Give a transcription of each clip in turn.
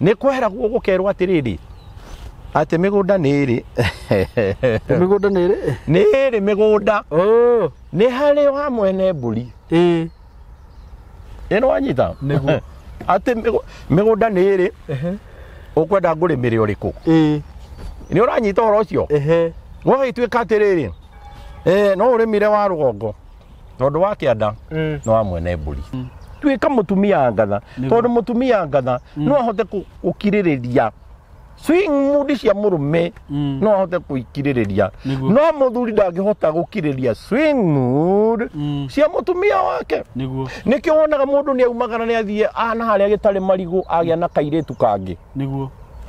nä kweheragwo gå kerwo atä rä rä atä mä gå nda nä rä mä gå nda nä rä mä gå nda nä harä wa mwene mburi ä no wanyita atä mä gå nda nä rä å kwenda ngå rä mä re å rä kå nä å ranyita å horo å cio gå gä tuä ka atä rä rä no å rä mire wa rå gongo tondå wa kä anda no wa mwene mburi tuä ka må tumia ngatha tondå må tumia ngatha no ahote gå kirä rä ria swing mood cia må rå me no ahote gå ikirä rä ria no må thuri ndangä hota gå kirä ria swing mood cia må tumia wake nä kä wonaga må ndå nä aumagara nä athiä ana harä a gä tarä marigå agä a na kairä tu kangä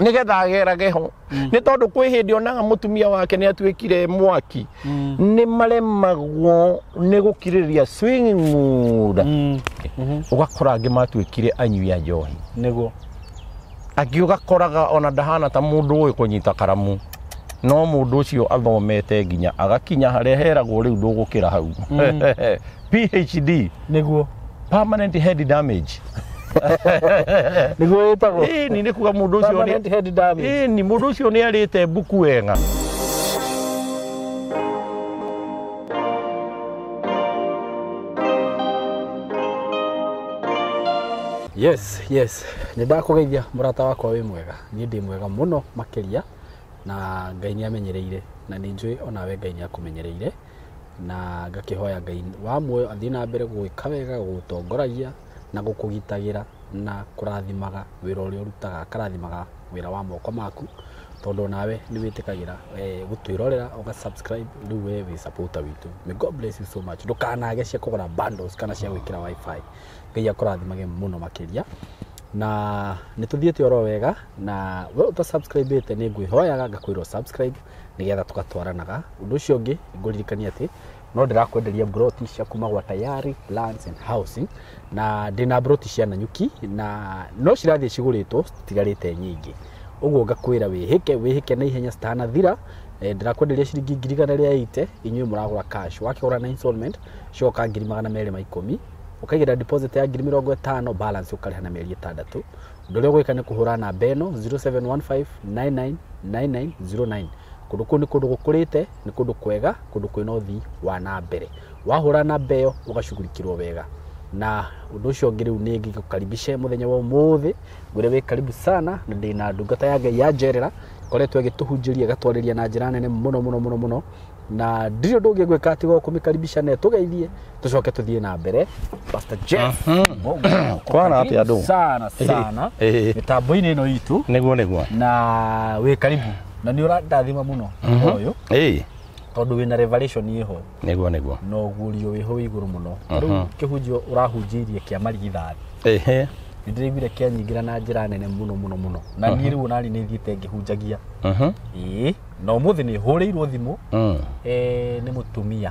nä getha agerage ho nä tondå kwä hä ndä onaga må tumia wake nä atuä kire mwaki nä maremagwo nä gå kirä rä ria swing mood å gakora angä matuä kire anyui a njohi angä å gakoraga ona ndahana ta må ndå å ä kå nyita karamu no må ndå å cio athomete nginya agakinya harä a heragwo rä u ndå gå kä ra hau PhD permanent head damage niguo itagwo ni nä kuga må ndå å cio ni må ndå å cio nä arä te mbuku wega yes nä ndakå geithia må rata wakwa wä mwega niä ndä mwega må no makä ria na Ngai nä amenyereire na nä njå onawe Ngai nä akå menyereire na ngakä hoya Ngai wa muoyo athiä na mbere gå ka wega gå tongoragia na gå kå gitagä ra na kå rathimaga wä ra å rä a å rutaga akarathimaga wä ra wa moko maku tondå nawe nä wä tä kagä ra gå twä rorera å ga subscribe rä u we wä supporter witå may God bless you so much ndå kanage cia kå gora bundles kana cia gwä kä ra wifi Ngai akårathimage må no makä ria na nä tå thiä te oro wega na we å ta subscribe te nä ngwä hoyaga ngakwä rwo subscribe nä getha tå gatwaranaga å ndå å cio å ngä ngå ririkania atä no ndä rakwenderia broti cia kuma gwa Tayari Lands and Housing na ndä na broti cia Nanyuki na no cirathiä cigå rä two citigarä te nyingä ũguo ngakwä ra wä hä na ihenya citanathira ndä rakwenderia ciringi 180 inyuä må ragå ra cash wakä gå ra na installment coka 210 ũkaigä ra deposit ya 50,000 balance ũkarĩha na mĩeri 6 ũndũ ũrĩa ũgwĩka nĩ kũhũra namba ĩno 0715999909 kũndũ kũu nĩ kũndũ gũkũrĩte nĩ kũndũ kwega kũndũ kwĩna ũthii wa na mbere wahũra namba ĩyo ũgacugurikĩrwo wega na ũndũ ũcio ũngĩ rĩu nĩ ngĩgũkaribishe mũthenya wa ũmũthĩ ngwĩre wĩ karibu sana na ndĩ na ndungata ya Ngai ya njerera koretwo ĩgĩtũhunjĩria ĩgatwarĩria na njĩra nene mũno na ndirĩ ũndũ ũngĩ ngwĩka tiga kũmĩkaribisha na tũgeithie tũcoke tũthiĩ na mbere Pastor Jeff kwana atĩ andũ sana mĩtambo-inĩ ĩno itũ nĩguo na wĩ karibu na nĩ ũrandathima mũno ũyũ tondũ wĩna revelation ĩho nĩguo no guũrio wĩho wĩ igũrũ mũno rĩu kĩhunjio ũrahunjĩirie kĩa marigithathi nĩ ndĩraiguire kĩanyingĩra na njĩra nene mũno na niĩ rĩu onani nĩ thiĩte ngĩhunjagia na ũmũthĩ nĩ hũrĩirwo thimũ nĩ mũtumia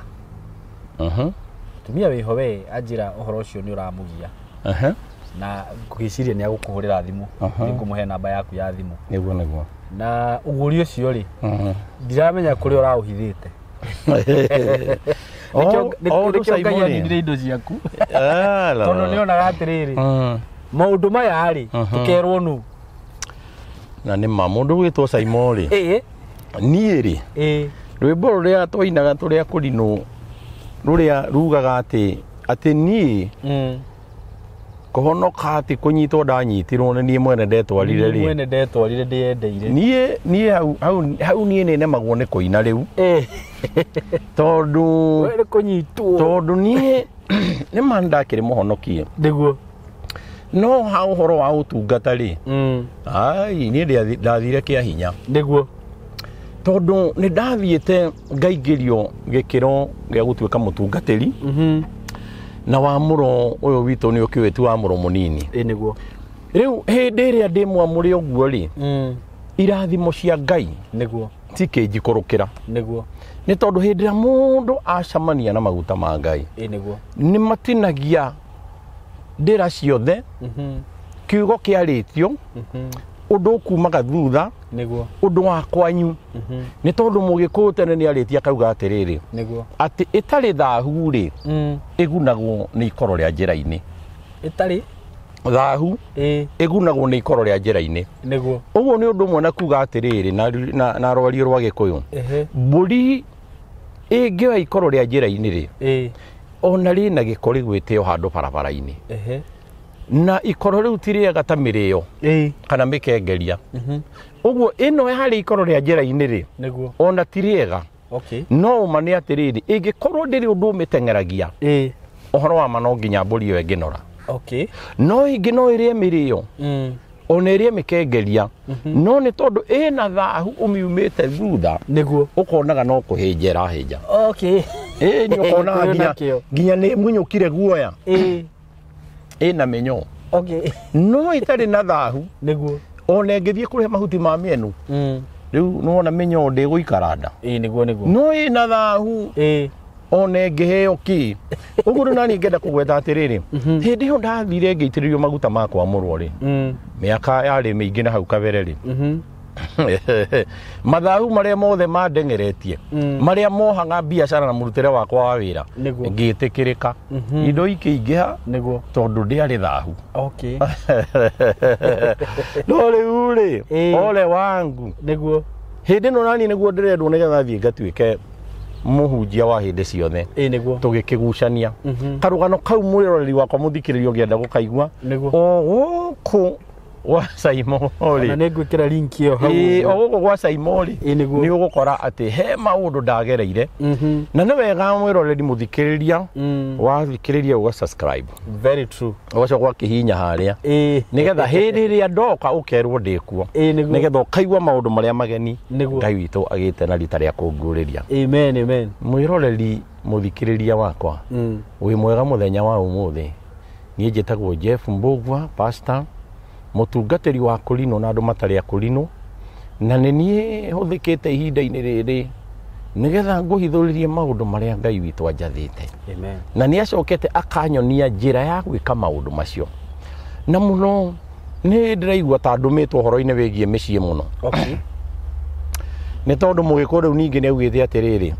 mũtumia wĩho we anjĩra ũhoro ũcio nĩ ũramũgia na ngwĩciria nĩ agũkũhũrĩra thimũ nĩ ngũmũhe namba yaku ya thimũ nĩguo na ũgũri ũcio rĩ ndiramenya kũrĩa ũraũhithĩte nĩkĩo Ngai anindire indo ciaku tondũ nĩ onaga atĩrĩrĩ maũndũ maya rĩ tũkerwo nũ na nĩ ma mũndũ gwĩtwo SYMO rĩ niĩ rĩ rwĩmbo rũrĩa twainaga tũrĩa kũrinũ rũrĩa rugaga atĩ niĩ kũhonoka atĩ kũnyitwo ndanyitirwo nĩ niĩ mwene ndetwarire ndĩyendeire niĩ hau niĩ nĩ nemagwo nĩ kũina rĩu tondũ niĩ nĩ ma ndakĩrĩ mũhonokie nĩguo no ha ũhoro wa ũtungata rĩ niĩ ndathire kĩa hinya nĩguo tondũ nĩ ndathiĩte ngaingĩrio gĩkĩro gĩa gũtuĩka mũtungatĩri na wamũro ũyũ witũ nĩ ũkĩwĩti wamũro mũnini nĩguo rĩu hĩndĩ ĩrĩa ndĩ mwamũre ũguo rĩ irathimo cia Ngai nĩguo tikĩnjikũrũkĩra nĩguo nĩ tondũ hĩndĩ ĩrĩa mũndũ acamania na maguta ma Ngai nĩguo nĩ matinagia ndĩra ciothe kiugo kĩarĩtio ũndũ ũkumaga thutha ũndũ wa kwanyu nĩ tondũ mũgĩkũyũ tene nĩ arĩtie akauga atĩrĩrĩ atĩ ĩtarĩ thahu rĩ ĩgunagwo nĩ ikoro rĩa njĩra-inĩ thahu igunagwo ni ikoro ria njira-ini niguo uguo ni undu mwe na kuga atiriri na rwario rwa Gikuyu mburi ingioya ikoro ria njira-ini ri ona ri na gikori gwiteo handu barabara-ini na ikoro riu ti riega ta mirio kana mikengeria uguo ino hari ikoro ria njira-ini ri ona ti riega no mani atiriri ingikorwo ndiri undu mitengeragia ohoro wa ma no nginya mburi iyo enginora no ingi no irie mirio ona irie mikengeria no ni tondu ina thahu umiumite thutha niguo ukonaga no kuhinjera hinja ni ukonaga nginya ni munyukire guoya ina menyo no itari na thahu niguo ona ngithie kuria mahuti ma mienu riu no na menyo ndi guikaranda niguo no ina thahu ona ngiheo ki uguo nani ngenda kugweta atiriri hindi yo ndathire ngeitiririo maguta makwa murwo ri miaka yari mingi na hau kabere ri mathahu maria mothe mandengeretie maria mohanga biacara na murutire wakwa wa wira ngitikirika indo ikiingiha tondu ndiari thahu no riu ri ole wangu hindi no nani niguo ndirendwo nigetha thie ngatuike muhunjia wa hindi ciothe tugikigucania karugano kau mwiroreri wakwa muthikiririo ngienda gukaigua o guku wa SYMO na negwikira link iyo hau oguko gwa SYMO ni ugukora ati he maundu ndagereire na ni wega mwiroreri muthikiriria wathikiriria uga subscribe very true ugacoka gwakihinya haria nigetha hindi ria ndoka ukerwo ndikuo nigetha ukaigua maundu maria mageni Ngai witu agite na rita ria kunguriria amen mwiroreri muthikiriria wakwa wi mwega muthenya wa umuthi nie njitagwo Jeff Mbugwa pastor mutungatiri wa kulino na andu matari akulino na nie huthikite ihinda-ini riri nigetha nguhithuririe maundu maria Ngai witu anjathite na ni acokete akanyonia njira ya gwika maundu macio na muno ni ndiraigua ta ndumitwo horo-ini wigie micii muno ni tondu mugiko riu ningi ni augite atiriri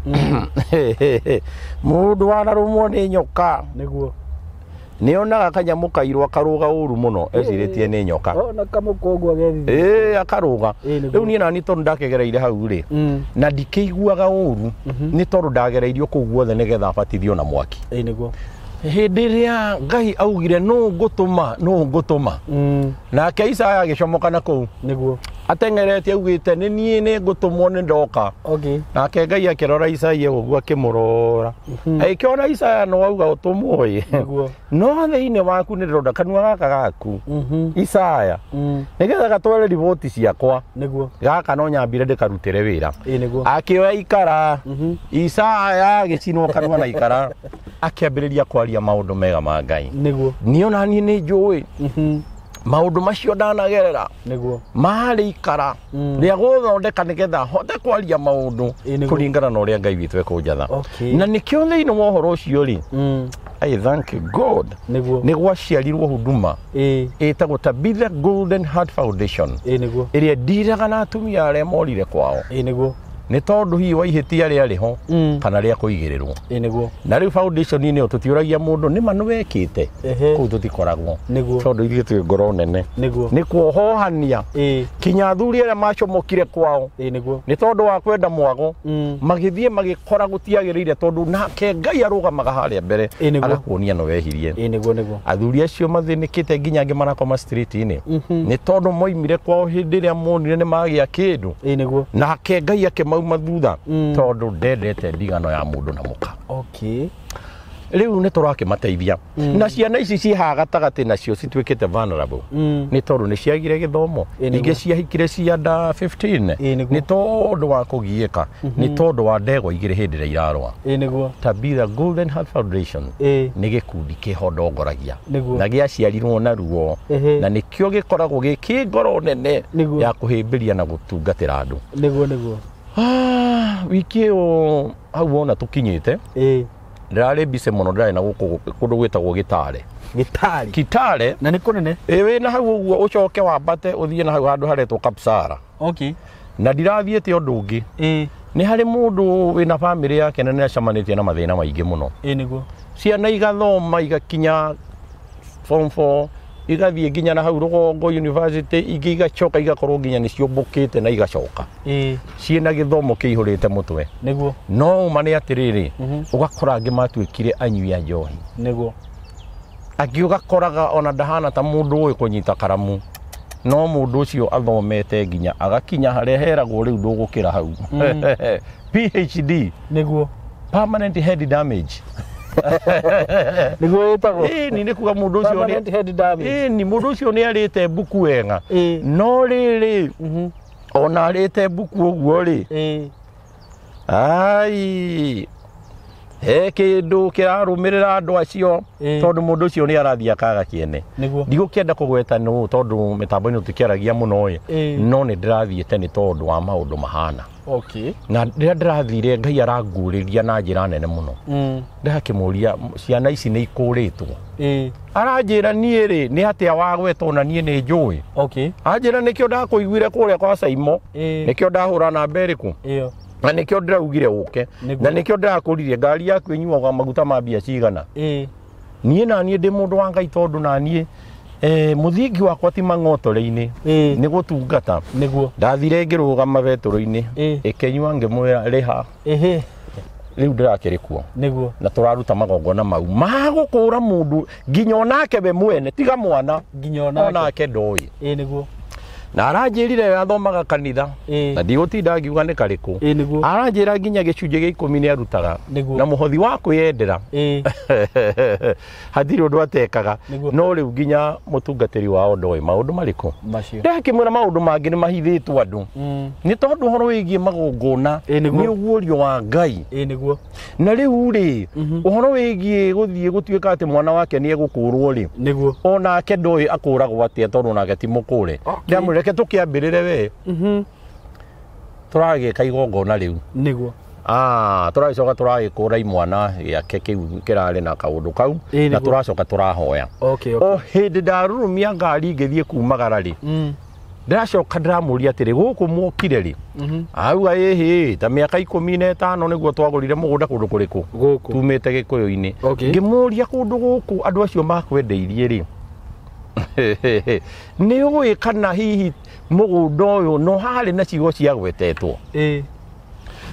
mundu wanarumwo ni nyoka niguo ni onaga kanyamu kairwo akaruga uru muno eciritie ni nyoka na kamukongo agethi akaruga riu ni nani tondu ndakegereire hau ri na ndikiguaga uru ni tondu ndagereirio kuu guothe nigetha abatithio na mwaki niguo hindi ria Ngai augire no ngutuma nake Isaya agicomoka na kuu niguo atengeretie augite ni nie ni ngutumwo ni ndoka nake Ngai akirora Isaya uguo akimurora aikiona Isaya no auga utumwo no thiini waku ni ronda kanua gaka gaku Isaya nigetha gatware riboti ciakwa niguo gaka no nyambire ndikarutire wira akioya ikara Isaya gicinwo kanua na ikara akiambiriria kwaria maundu mega ma Ngai niguo niona ni njui maundu macio ndanagerera niguo mari ikara ria guthondeka nigetha hote kwaria maundu kuringana na uria Ngai witu ekunjatha na nikio thiini wa uhoro ucio ri I thank God niguo aciarirwo huduma itagwo Tabitha Golden Heart Foundation iria ndiraga na atumia aria morire kwao ni tondu hi waihitia ria riho kana ria kuigirirwo na riu foundation ni tutiuragia mundu ni manu wekite ku tutikoragwo tondu ithuĩ twi ngoro nene ni kuohohania kinya athuri aria macomokire kwao ni tondu wa kwenda mwago magithie magikora gutiagiriire tondu nake Ngai arugamaga haria mbere agakuonia no wehirie athuri acio mathinikite nginya angi marakoma street-ini ni tondu moimire kwao hindi ria monire ni magia kindu nake Ngai akema mathutha tondu ndendete ndigano ya mundu na muka riu ni turakimateithia na ciana ici ci hagatagati nacio citwikite vulnerable ni tondu ni ciagire githomo ingi ciahikire cianda 15 ni tondu wa kugiika ni tondu wa ndegwa igire hindi ria irarwa Tabitha Golden Heart Foundation ni gikundi kihondongoragia na giaciarirwo na ruo na nikio gikoragwo gikingoro nene ya kuhimbiria na gutungatira andu wiki o hau ona tukinyite ndirari mbise muno ndirari na kundu gwitagwo Kitale na ni kunene wina hau uguo ucoke wambate uthie na hau handu haretwo Kapsara na ndirathiete undu ungi ni hari mundu wina family yake nene acamanitie na mathina maingi muno niguo ciana igathoma igakinya form 4 igathiĩ nginya na hau Rũgongo University ingĩ igacoka igakorwo nginya nĩcio mbũkĩte na igacoka ciĩna gĩthomo kĩihũrĩte mũtwe nĩguo no uma nĩ atĩrĩrĩ ũgakora angĩ matuĩkire anyui a njohi nĩguo angĩ ũgakoraga ona ndahana ta mũndũ ũĩ kũnyita karamu no mũndũ ũcio athomete nginya agakinya harĩa heragwo rĩu ndũgũkĩra hau PhD nĩguo permanent head damage nĩguo ĩtagwo nĩ kuga mũndũ ũcio permanent head damage ni mũndũ ũcio nĩ arĩte buku wega no rĩrĩ ona arĩte buku ũguo rĩ ai he kĩndũ kĩrarũmĩrĩra andũ acio tondũ mũndũ ũcio nĩ arathiĩ akaga kĩene ndigũkĩenda kũgweta nũ tondũ mĩtambo-inĩ tũkĩaragia mũno no nĩ ndĩrathiĩte nĩ tondũ wa maũndũ mahana na rĩrĩa ndĩrathire Ngai arangurĩria na njĩra nene mũno ndakĩmũria ciana ici nĩ ikũrĩtwo aranjĩra niĩ rĩ nĩ atĩa wagwetwo na niĩ nĩ njũĩ anjĩra nĩkĩo ndakũiguire kũrĩa kwa SYMO nĩkĩo ndahũra namba ĩrĩkũ na nĩkĩo ndĩraugire ũke na nĩkĩo ndĩrakũririe ngari yaku ĩnyuaga maguta ma mbia cigana niĩ na niĩ ndĩ mũndũ wa Ngai tondũ na niĩ mũthingi wakwa ti mang'otore-inĩ nĩ gũtungata ndathire ngĩrũgama betũrũ-inĩ ĩkĩnyua ngĩmwĩra rĩha rĩu ndĩrakĩrĩ kuo na tũraruta magongona mau magũkũra mũndũ nginya onake we mwene tiga mwana onake ndoĩ na aranjĩrire athomaga kanitha na ndigũtinda ngiuga nĩ karĩkũ aranjĩra nginya gĩcunjĩ gĩa 10 nĩ arutaga na mũhothi wa kwĩyendera hatirĩ ũndũ atekaga no rĩu nginya mũtungatĩri wao ndoĩ maũndũ marĩkũ ndakĩmwĩra maũndũ mangĩ nĩ mahithĩtwo andũ nĩ tondũ ũhoro wĩgiĩ magongona nĩ ũguũrio wa Ngai na rĩu rĩ ũhoro wĩgiĩ gũthiĩ gũtuĩka atĩ mwana wake nĩ egũkũrwo rĩ onake ndoĩ akũragwo atĩa tondũ nake ti mũkũre reke tũkĩambĩrĩre we tũragĩka igongona rĩu nĩguo tũracoka tũragĩkũra imwana gĩake kĩu kĩrarĩ na kaũndũ kau na tũracoka tũrahoya o hĩndĩ ndarurumia ngari ngĩthiĩ kumagara rĩ ndĩracoka ndĩramũria atĩrĩ gũkũ mwokire rĩ auga ĩhĩ ta mĩaka 15 nĩguo twagũrire mũgũnda kũndũ kũrĩkũ tumĩte Gĩkũyũ-inĩ ngĩmũria kũndũ gũkũ andũ acio makwendeirie rĩ nĩ ũĩ kana hihi mũgũnda ũyũ no harĩ na ciugo cia gwetetwo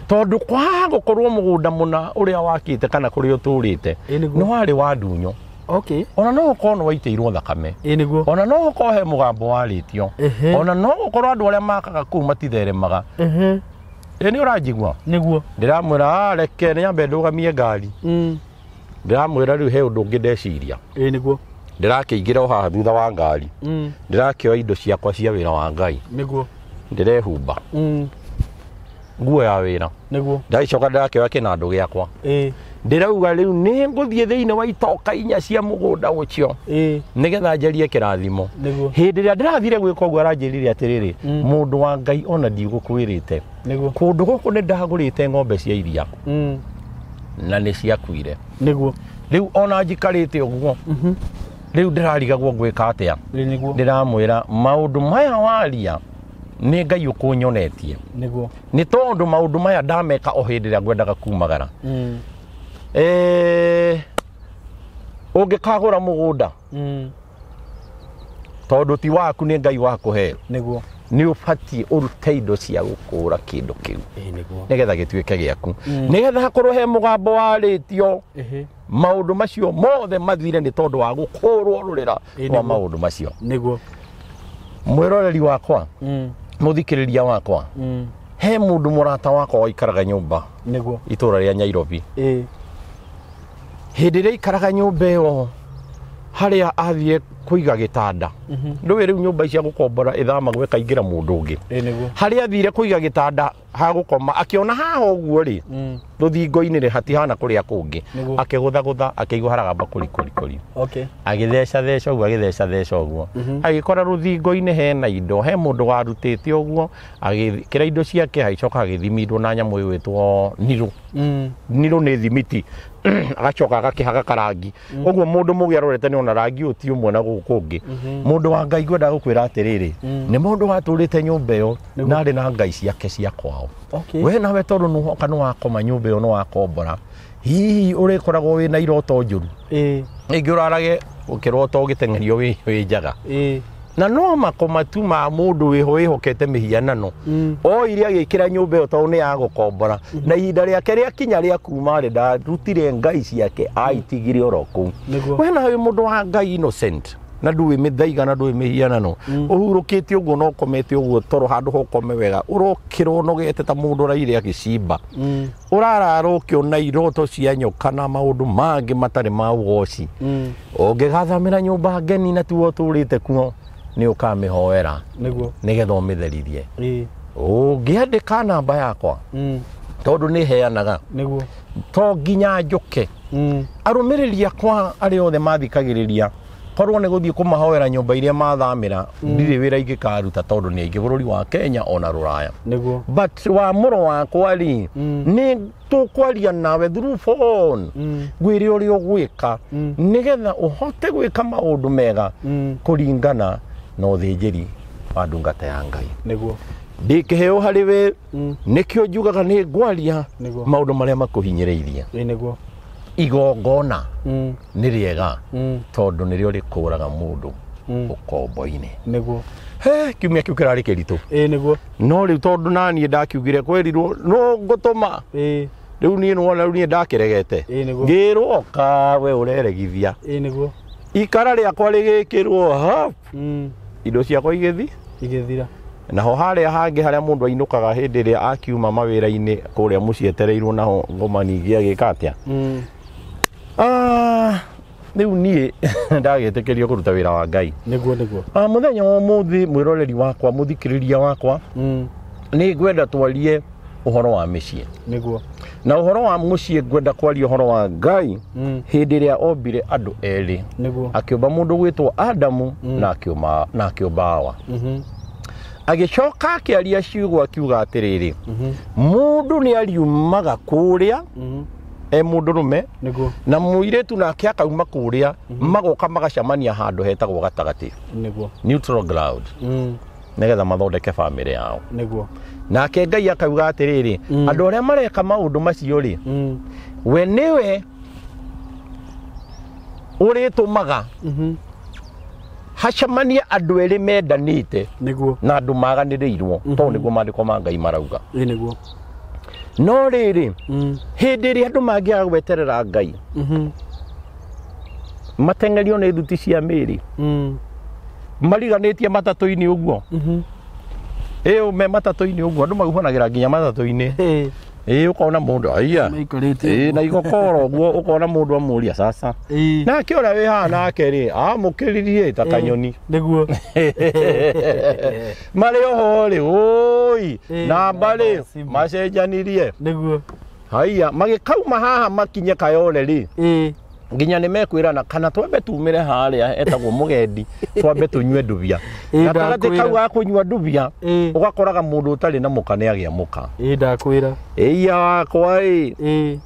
tondũ kwaga gũkorwo mũgũnda mũna ũrĩa wakĩte kana kũrĩa ũtũrĩte nĩ warĩ wa ndunyo ona no ũkorwo nĩ waitĩirwo thakame ona no ũkorwo he mũgambo warĩtio ona no ũkorwo andũ arĩa makaga kũu matitheremaga nĩ ũranjigua ndĩramwĩra reke nyambe ndũgamie ngari ndĩramwĩra rĩu he ũndũ ũngĩ ndeciria ndĩrakĩingĩra o haha thutha wa ngari ndĩrakĩoya indo ciakwa cia wĩra wa Ngai ndĩrehumba nguo ya wĩra ndagĩcoka ndĩrakĩoya kĩnandũ gĩakwa ndĩrauga rĩu nĩ ngũthiĩ thĩinĩ wa itoka 4 cia mũgũnda ũcio nĩgetha njarie kĩrathimo hĩndĩ ĩrĩa ndĩrathire gwĩka ũguo aranjĩrire atĩrĩrĩ mũndũ wa Ngai ona ndigũkwĩrĩte kũndũ gũkũ nĩ ndagũrĩte ng'ombe cia iria na nĩ ciakuire rĩu ona njikarĩte ũguo rĩu ndĩrarigagwo gwĩka atĩa ndĩramwĩra maũndũ maya waria nĩ Ngai ũkũnyonetie nĩ tondũ maũndũ maya ndameka o hĩndĩ ĩrĩa ngwendaga kumagara ũngĩkagũra mũgũnda tondũ ti waku nĩ Ngai wakũhe nĩ ũbatiĩ ũrute indo cia gũkũra kĩndũ kĩu nĩgetha gĩtuĩke gĩaku nĩgetha hakorwo he mũgambo warĩtio maũndũ macio mothe mathire nĩ tondũ wa gũkũrwo rũrĩra rwa maũndũ macio mwĩroreri wakwa mũthikĩrĩria wakwa he mũndũ mũrata wakwa waikaraga nyũmba itũra rĩa Nairobi hĩndĩ ĩrĩa aikaraga nyũmba ĩyo harĩa athiĩ kũiga gĩtanda ndũĩ rĩu nyũmba cia gũkombora ĩthamagwo ĩkaingĩra mũndũ ũngĩ harĩa athire kũiga gĩtanda ha gũkoma akĩona haha ũguo rĩ rũthingo-inĩ rĩ hatihana kũrĩa kũngĩ akĩgũthagũtha akĩigua haragamba kũrikũrikũri agĩtheca ũguo agĩtheca ũguo agĩkora rũthingo-inĩ hena indo he mũndũ warutĩte ũguo agĩkĩra indo ciake hagĩcoka agĩthimindwo na nyamũ ĩyo ĩtwo nirũ nĩ thimiti agacoka agakĩhaga karangi ũguo mũndũ mũgĩ arorete nĩ ona rangi ũyũ ti ũmwe na gũkũ kũngĩ mũndũ wa Ngai ngwenda gũkwĩra atĩrĩrĩ nĩ mũndũ watũrĩte nyũmba ĩyo na arĩ na ngai ciake cia kwao we nawe tondũ nĩwoka nĩwakoma nyũmba ĩyo nĩwakombora hihi ũrĩkoragwo wĩna iroto njũru rĩngĩ ũrarage ukirota ugitengerio wi njaga na no makomatu ma mundu wihokete mihianano o iria agikira nyumba yo to ni agukombora na ihinda riake ria kinya ria kuma ri da rutire ngai ciake aitigire oroku we na uyu mundu wa ngai innocent na nduwe mithaiga na nduwe mihianano uhurukite uguo no komete uguo toro handu hokome wega urokirwo nogete ta mundu raire agicimba urararo kiona iroto cia nyoka na maundu mangi matari ma ugoci ungigathamira nyumba ngeni na tuo turite kuo ni ukamihoera nigetha umitheririe ungiandika namba yakwa tondu ni heanaga to nginya njuke arumiriria kwa ari othe mathikagiriria korwo ni guthii kumahoera nyumba iria mathamira ndiri wira ingikaruta tondu ni aingi bururi wa Kenya ona Ruraya but wa muro wakwa ri ni tukwaria nawe through phone gwire uri ugwika nigetha uhote gwika maundu mega kuringana no thijiri wa ndungata ya Ngai ndikiheo hariwe nikio njugaga ni ngwaria maundu maria makuhinyiriirie igongona ni riega tondu nirio rikuraga mundu ukombo-ini kiumia kiu kirari kiritu no riu tondu nani ndakiugire kwerirwo no ngutuma riu ni no riu ni ndakiregete ngirwo ka we ureregithia ikara riakwa rigikirwo indo ciakwa igithira naho haria hangi haria mundu ainukaga hindi ria akiuma mawira-ini kuria mucii etereirwo naho ngomani giagika atia riu nie ndagitikirio kuruta wira wa Ngai muthenya wa muthi mwiroreri wakwa muthikiriria wakwa ni ngwenda twarie uhoro wa micii na uhoro wa mucii ngwenda kwaria uhoro wa Ngai hindi ria ombire andu eri akiumba mundu gwitwo Adamu na akiumba Hawa agicoka akiaria ciugo akiuga atiriri mundu ni ariumaga kuria mundurume na muiretu nake akauma kuria magoka magacamania handu hetagwo gatagati neutral ground nigetha mathondeke family yao nake Ngai akauga atiriri andu aria mareka maundu macio ri we niwe uritumaga hacamanie andu eri mendanite na andu maganirirwo to niguo mandiko ma Ngai marauga no riri hindi ria andu mangiaga gweterera Ngai matengerio ni thuti cia miri mariganitie matatu-ini uguo me matatu-ini uguo andu maguhanagira nginya matatu-ini ukona mundu aya na igokoro uguo ukona mundu amuria sasa na akiora wi hana akeri amukiririe ta kanyoni niguo mari oho ri oi na mbari macenjanirie niguo haya magikauma haha makinye kayole ri nginya ni mekwirana kana twambe tumire haria etagwo mugendi twambe tunywe nduvia na tagate kau ga kunywa nduvia ugakoraga mundu utari na muka ni agia muka ndakwira iya wakwa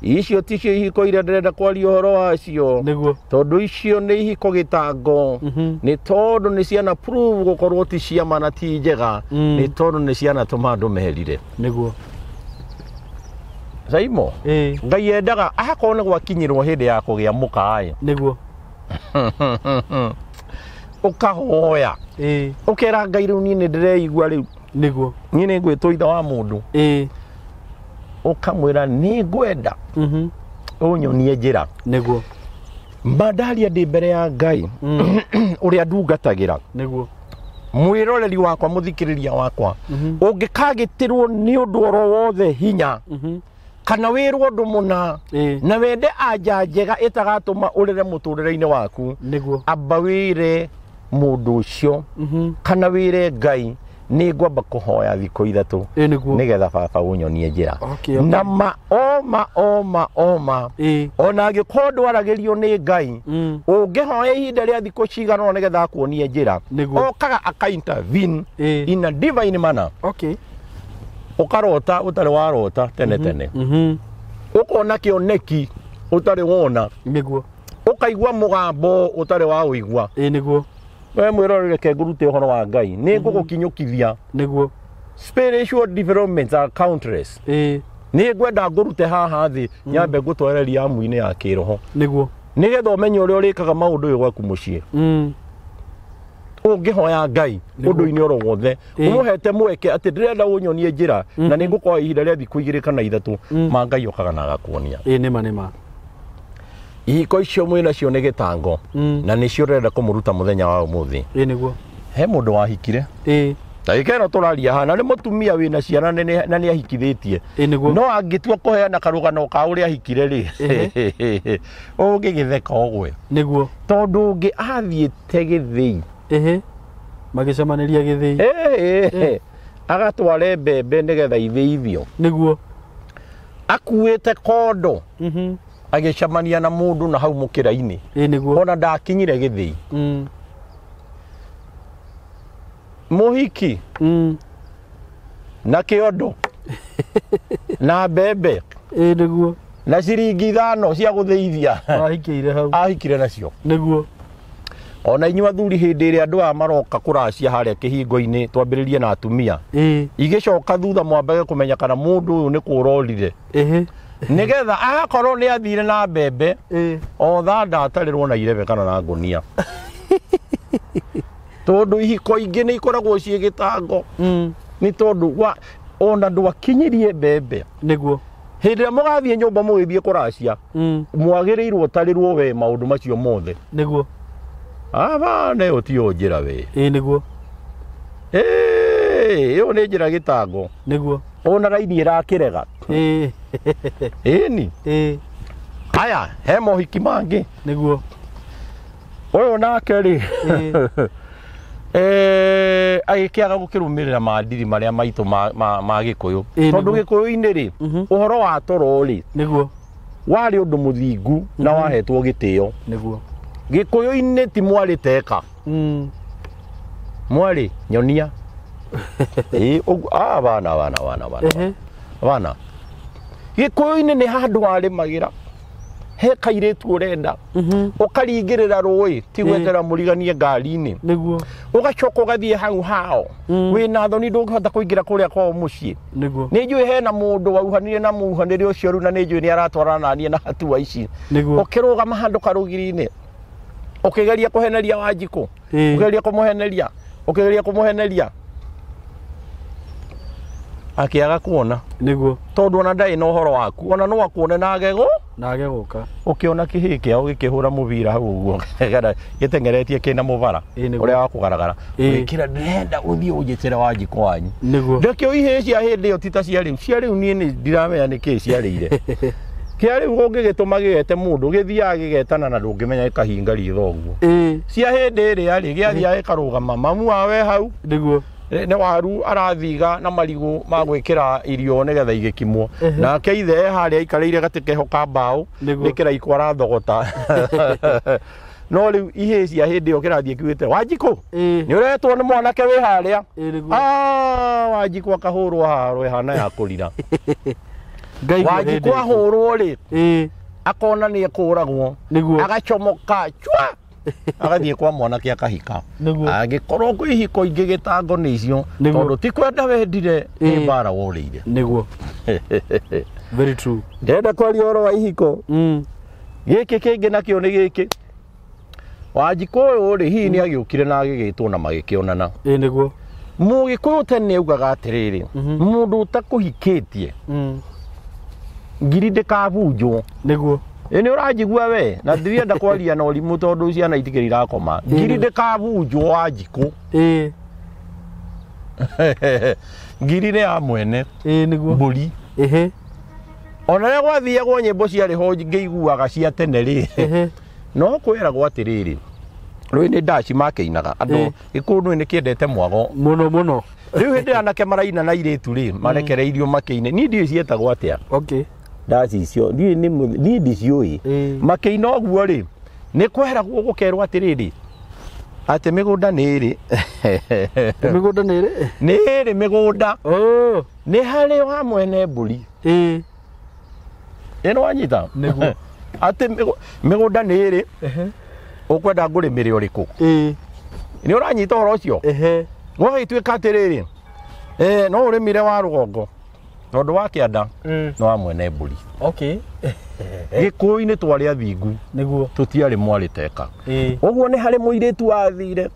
icio ticio ihiko ire ndirenda kwaria uhoro wacio tondu icio ni ihiko gitango ni tondu ni ciana prove gukorwo ti cia mana ti njega ni tondu ni ciana tuma andu merire niguo SYMO Ngai endaga akone gwakinyirwo hindi ya kugia muka ai niguo ukahoya ukera Ngai riu ni ndireigua riu niguo ni ngwitwo itha wa mundu ukamwira ni ngwenda unyonie njira niguo mbadaria ndi mbere ya Ngai uria ndungatagira niguo mwiroreri wakwa muthikiriria wakwa ungikagitirwo ni undu oro wothe hinya kana wirwo undu muna na wende anja njega itagatuma urire muturire-ini waku amba wire mundu ucio kana wire Ngai ni ngwamba kuhoya thiko ithatu nigetha baba unyonie njira na oma ona angikorwo ndwaragirio ni Ngai ungihoya ihinda ria thiko cigana nigetha akuonie njira okaga akaintervene in a divine manner ukarota utari warota tene ukona kioneki utari wona niguo ukaigwa mugambo utari wa uigwa niguo we mwirorere ke ngurute uhoro wa Ngai ni ngugukinyukithia niguo spiritual developments are countless ni ngwenda ngurute haha thi nyambe ngutwereria amu-ini ya kiroho niguo nigetha umenye uria urikaga maundu uyu gwaku mucii ungihoya Ngai undu-ini oro wothe umuhete mweke ati ndirenda unyonie njira na ningukorwo ihinda ria thiku 2 kana 3 ma Ngai okaga na agakuonia nima ihiko icio mwina cio ni gitango na nicio urenda kumuruta muthenya wa umuthi niguo he mundu wahikire ndagika ino turaria hana ni mutumia wina ciana na ni ahikithitie no angitua kuheana karugano ka uria ahikire ri ungigitheka ogwe niguo tondu ungi athiite githii magicemaniria githii agatware mbembe nigetha ithithio niguo akuite kondo agicemania na mundu na hau mukira-ini niguo ona ndakinyire githii muhiki na kiondo na mbembe niguo na ciringi 5 cia guthithia ahikire hau ahikire nacio niguo ona inyuĩ athuri hĩndĩ ĩrĩa andũ aya maroka kũracia harĩa kĩhingo-inĩ twambĩrĩrie na atumia igĩcoka thutha mwambage kũmenya kana mũndũ ũyũ nĩ kũrorire nigetha agakorwo nĩ athire na mbembe o thanda atarĩrwo na irebe kana na ngũnia tondu ihiko ingĩ nĩ ikoragwo ciĩ gĩtango nĩ tondu ona ndwakinyirie mbembe niguo hĩndĩ ĩrĩa mũgathiĩ nyũmba mũgĩthiĩ kũracia mwagĩrĩirwo ũtarĩrwo we maũndũ macio mothe niguo abana ũyũ ti o njĩra we niguo ĩyo nĩ njĩra gĩtango niguo ona raini ĩrakĩrega ĩni haya he mohiki mangĩ niguo ũyũ nake rĩ agĩkĩaga gũkĩrũmĩrĩra maadili marĩa maitũ ma Gĩkũyũ tondũ Gĩkũyũ-inĩ rĩ ũhoro wa toro rĩ niguo warĩ ũndũ mũthingu na wahetwo gĩtĩo niguo Gĩkũyũ-inĩ ti mwarĩ teka mwarĩ nyonia bana Gĩkũyũ-inĩ nĩ handũ warĩmagĩra he kairĩtu ũrenda ũkaringĩrĩra rũĩ ti gwetera mũriganie ngari-inĩ niguo ũgacoka ũgathiĩ hau hao wĩna thoni ndũngĩhota kũingĩra kũrĩa kwao mũciĩ nĩ njũĩ hena mũndũ wauhanire na mũhanĩre ũcio rĩu na nĩ njũĩ nĩ aratwarana naniĩ na hatua ici ũkĩrũgama handũ karũgiri-inĩ ũkĩgeria kũheneria Wanjikũ ũkĩgeria kũmũheneria akĩaga kuona niguo tondu ona ndarĩ na ũhoro waku ona no akuone na agegũka ũkĩona kĩhĩ kĩao gĩkĩhũra mũbira hau ũguo gĩteng'eretie kĩna mũbara ũrĩa wa kũgaragara gwĩkĩra ndĩrenda ũthiĩ ũnjĩtĩre Wanjikũ wanyu ndekĩo ihĩ cia hĩndĩ ĩyo ti ta cia rĩu niĩ nĩ ndiramenya nĩkĩ ciarĩire kia rĩu ũngĩgĩtũma gĩgete mũndũ gĩthiaga gĩgetana na ndũngĩmenya gĩkahinga ritho ũguo cia hĩndĩ ĩrĩa rĩ gĩathiaga gĩkarũgama mamu wawe hau niguo nĩ waru arathiga na marigũ ma gwĩkĩra irio nĩgetha igĩkimwo nake ithe harĩa aikarĩire gatĩ keho ka mbaũ nĩ kĩraiko arathogota no rĩu ihĩ cia hĩndĩ ĩyo kĩrathiĩ kiugĩte Wanjikũ nĩ ũretwo nĩ mwanake wĩ harĩa Wanjikũ akahũrwo haro ĩhana ya kũrira Wanjikũ ahũrwo rĩ akona nĩ ekũragwo agacomoka chwa agathiĩ kwa mwanake akahika angĩkorwo kwĩ ihiko ingĩ gĩtango nĩ icio tondũ ti kwenda wendire nĩ mbara worĩire nĩguo very true ndenda kwaria ũhoro wa ihiko gĩkĩ kĩngĩ nakĩo nĩ gĩkĩ Wanjikũ ũyũ rĩ hihi nĩ agĩũkire na agĩgĩtwo na magĩkĩonana nĩguo Mũgĩkũyũ tene augaga atĩrĩrĩ mũndũ ũtakũhikĩtie ngiri ndĩkabunjwo nĩguo nĩ ũranjigua we na ndirenda kwaria na ũrimũ tondũ ciana itigĩrĩ irakoma ngiri ndĩkabunjwo Wanjikũ ngiri nĩ ya mwene mbũri ona rĩrĩa gwathiagwo nyĩmbo ciarĩho ngĩiguaga cia tene rĩ no kwĩragwo atĩrĩrĩ rũĩ nĩ ndaci makĩinaga andũ Gĩkũyũ nĩ kĩendete mwago mũno rĩu hĩndĩ anake maraina na irĩtu rĩ marekereirio makĩine niĩ ndiũĩ cietagwo atĩa ndaci icio niĩ ndiciũĩ makĩina ũguo rĩ nĩ kweragwo gũkerwo atĩrĩrĩ atĩ mĩgũnda nĩ ĩrĩ nĩ ĩrĩ mĩgũnda nĩ harĩ wa mwene mbũri ĩno wanyita atĩ mĩgũnda nĩ ĩrĩ ũkwenda ngũrĩmĩre ũrĩkũ nĩ ũranyita ũhoro ũcio gwagĩtuĩka atĩrĩrĩ no ũrĩmire wa rũgongo tondu wa kianda no wa mwene mburi okay Gikuyu-ini twari athingu niguo tutiari mwariteka uguo ni hari muiritu wathire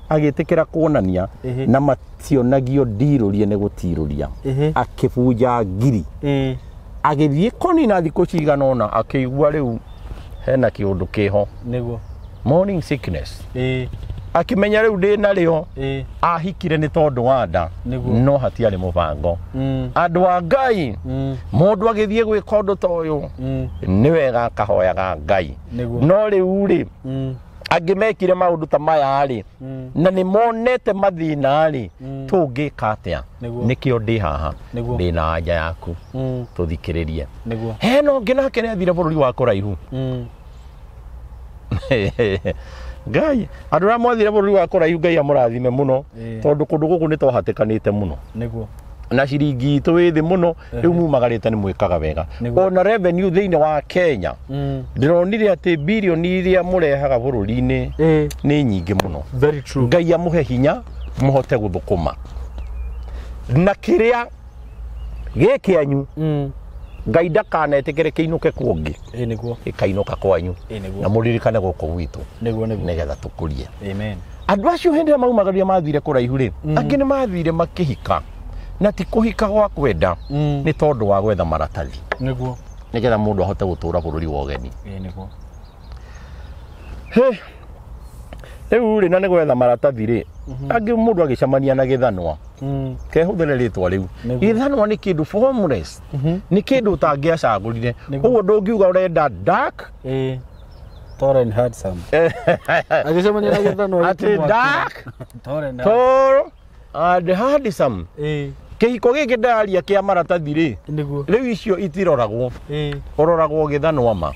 agitikira kuonania na mationagio ndirurie ni gutiruria akibunja ngiri agithie konina thikũ cigana ona akĩigua rĩu hena kĩũndũ kĩho niguo morning sickness akimenya rĩu ndĩna rĩo ahikire nĩ tondũ wa nda no hatiarĩ mũbango andũ a Ngai mũndũ agĩthiĩ gwĩka ũndũ ta ũyũ nĩ wega akahoyaga Ngai no rĩu rĩ angĩmekire maũndũ ta maya rĩ na nĩ monete mathĩna rĩ tũngĩka atĩa nĩkĩo ndĩ haha ndĩna anja yaku tũthikĩrĩrie hena ũngĩ nake nĩ athire bũrũri wa kũraihu Ngai andũ arĩa mwathire bũrũri wa kũraihu Ngai amũrathime mũno tondũ kũndũ gũkũ nĩ twahatĩkanĩte mũno na ciringi itũ wĩ thĩ mũno rĩu mumagarĩte nĩ mwĩkaga wega ona revenue thĩinĩ wa Kenya ndĩronire atĩ birioni iria mũrehaga bũrũri-inĩ nĩ nyingĩ mũno Ngai amũhe hinya mũhote gũthũkũma na kĩrĩa gĩkĩanyu Ngai ndakanetĩkĩre kĩinũke kũngĩ gĩkainũka kwanyu na mũririkane gũkũ gwitũ nĩgetha tũkũrie andũ acio hĩndĩ ĩrĩa maumagaria mathire kũraihu rĩ angĩ nĩ mathire makĩhika na ti kũhika gwa kwenda nĩ tondũ wa gwetha maratathi nĩgetha mũndũ ahote gũtũũra bũrũri wa ũgeni rĩu rĩ na nĩ gwetha maratathi rĩ angĩ mũndũ agĩcemania na gĩthanwa kehũthĩre rĩtwa rĩu gĩthanwa nĩ kĩndũ formless nĩ kĩndũ ũtangĩacagũrire ũguo ndũngiuga ũrenda dark tall and handsome agĩcemania na gĩthanwa atĩ dark tall and handsome kĩhiko gĩkĩ ndaria kĩa maratathi rĩ rĩu icio itiroragwo ũroragwo gĩthanwa ma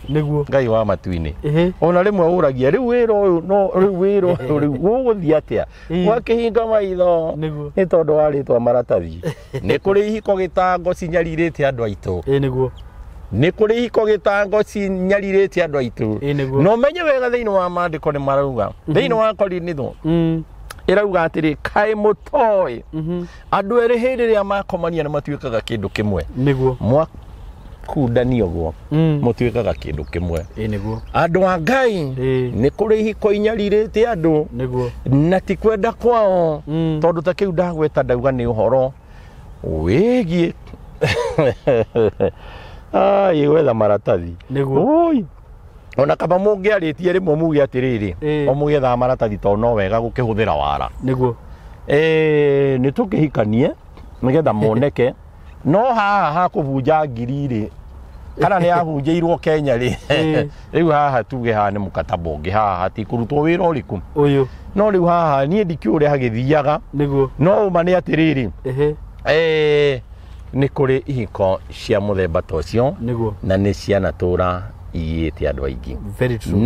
Ngai wa matu-inĩ ona rĩmwe ũragia rĩu wĩra ũyũ no rĩu wĩra ũyũ rĩu gũgũthiĩ atĩa gwakĩhinga maitho nĩ tondũ wa rĩtwa maratathi nĩ kũrĩ ihiko gĩtango cinyarirĩte andũ aitũ nĩ kũrĩ ihiko gĩtango cinyarirĩte andũ aitũ no menye wega thĩinĩ wa maandĩko nĩ marauga thĩinĩ wa Korinitho irauga atĩrĩ kaĩ mũtoĩ andũ erĩ hĩndĩ ĩrĩa makomania nĩ matuĩkaga kĩndũ kĩmwe mwakundania ũguo mũtuĩkaga kĩndũ kĩmwe andũ a Ngai nĩ kũrĩ ihiko inyarirĩte andũ na ti kwenda kwao tondũ ta kĩu ndagweta ndauga nĩ ũhoro wĩgiĩ gwetha maratathi ona kaba mũngĩarĩtie rĩmwe muge atĩrĩrĩ o mũgetha maratathi tondũ no wega gũkĩhũthĩra wara nĩ tũkĩhikanie nĩgetha moneke no haha hakũbunja ngiri rĩ kana nĩ yahunjĩirwo Kenya rĩ rĩu haha tuge haha nĩ mũkataba ũngĩ haha hatikũrutwo wĩra ũrĩkũ no rĩu haha niĩ ndikĩũrĩa hagĩthiaga no ũma nĩ atĩrĩrĩ nĩ kũrĩ ihiko cia mũthemba ta ũcio na nĩ cianatũra iyĩte andũ aingĩ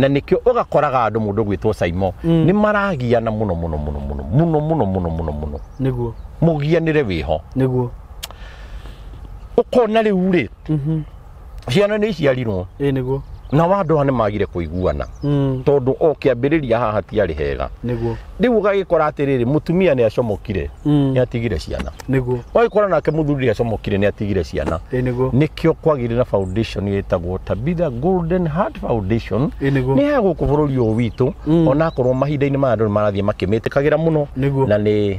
na nĩkĩo ũgakoraga andũ mũndũ gwĩtwo SYMO nĩ maragiana mũno mũno mũno mũno mũno mũno mũno mũno mũno nĩguo mũgianĩre wĩho nĩguo ũkona rĩu rĩ ciana nĩ iciarirwo nĩguo na andũ nĩ magire kũiguana tondũ o kĩambĩrĩria haha hatiarĩ hega nĩguo rĩu ũgagĩkora atĩrĩrĩ mũtumia nĩ acomokire nĩ atigire ciana nĩguo ũgagĩkora nake mũthuri nĩ acomokire nĩ atigire ciana nĩkĩo kwagĩrĩire na foundation ĩtagwo Tabitha Golden Heart Foundation nĩ ya gũkũ bũrũri ũyũ witũ ona akorwo mahinda-inĩ maya andũ nĩ marathiĩ makĩmĩtĩkagĩra mũno na nĩ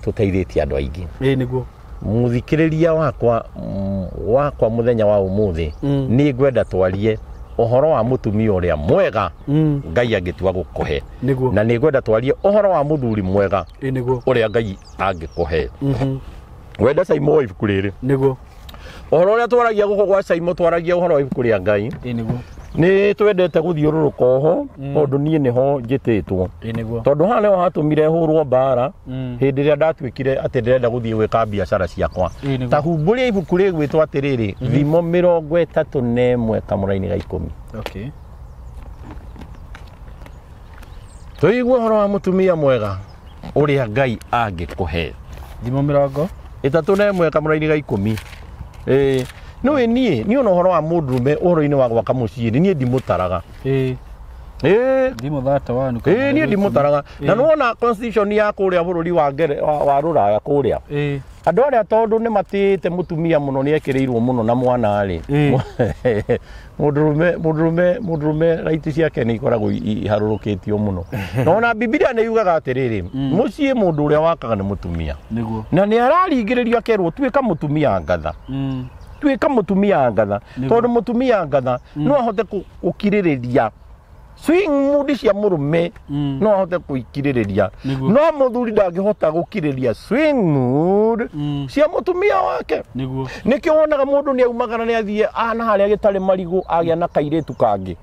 tũteithĩtie andũ aingĩ nĩguo mũthikĩrĩria wakwa mũthenya wa ũmũthĩ nĩ ngwenda twarie ũhoro wa mũtumia ũrĩa mwega Ngai angĩtua gũkũhe na nĩ ngwenda twarie ũhoro wa mũthuri mwega ũrĩa Ngai angĩkũhe wenda SYMO ibuku rĩrĩ ũhoro ũrĩa twaragia gũkũ gwa SYMO twaragia ũhoro wa ibuku rĩa Ngai nĩ twendete gũthiũrũrũka oho tondũ niĩ nĩho njĩtĩtwo tondũ haha nĩho hatũmire hũrwo mbara hĩndĩ ĩrĩa ndatuĩkire atĩ ndĩrenda gũthiĩ gwĩka biacara ciakwa ta humbũria ibuku rĩgwĩtwo atĩrĩrĩ thimo 31 kamũra-inĩ ga 10 tũigue ũhoro wa mũtumia mwega ũrĩa Ngai angĩkũhe thimo 31 kamũra-inĩ ga 10 no niĩ ona ũhoro wa Mundurume ũhoro-inĩ wa gwaka mũciĩ niĩ ndimũtaraga Ndimo thata wanu. Ni ndimutaraga. Na nuona constitution ya kuria bururi wa Ruraya kuria. Andu aria tondu ni matite mutumia muno ni ekirirwo muno na mwana ri. Mundurume raiti ciake ni ikoragwo iharurukitio muno. Nona Biblia ni yugaga atiriri, mucii mundu uria wakaga ni mutumia. Na ni araringiririo akerwo tuika mutumia ngatha. Tuika mutumia ngatha. Tondu mutumia ngatha no ahote gukiririria swing mood cia murume no ahote kuikiririria. No muthuri ndangihota gukiririria swing mood cia mutumia wake. Nikio wonaga mundu ni aumagana ni athie ana haria gitari marigu agia na kairitu kangi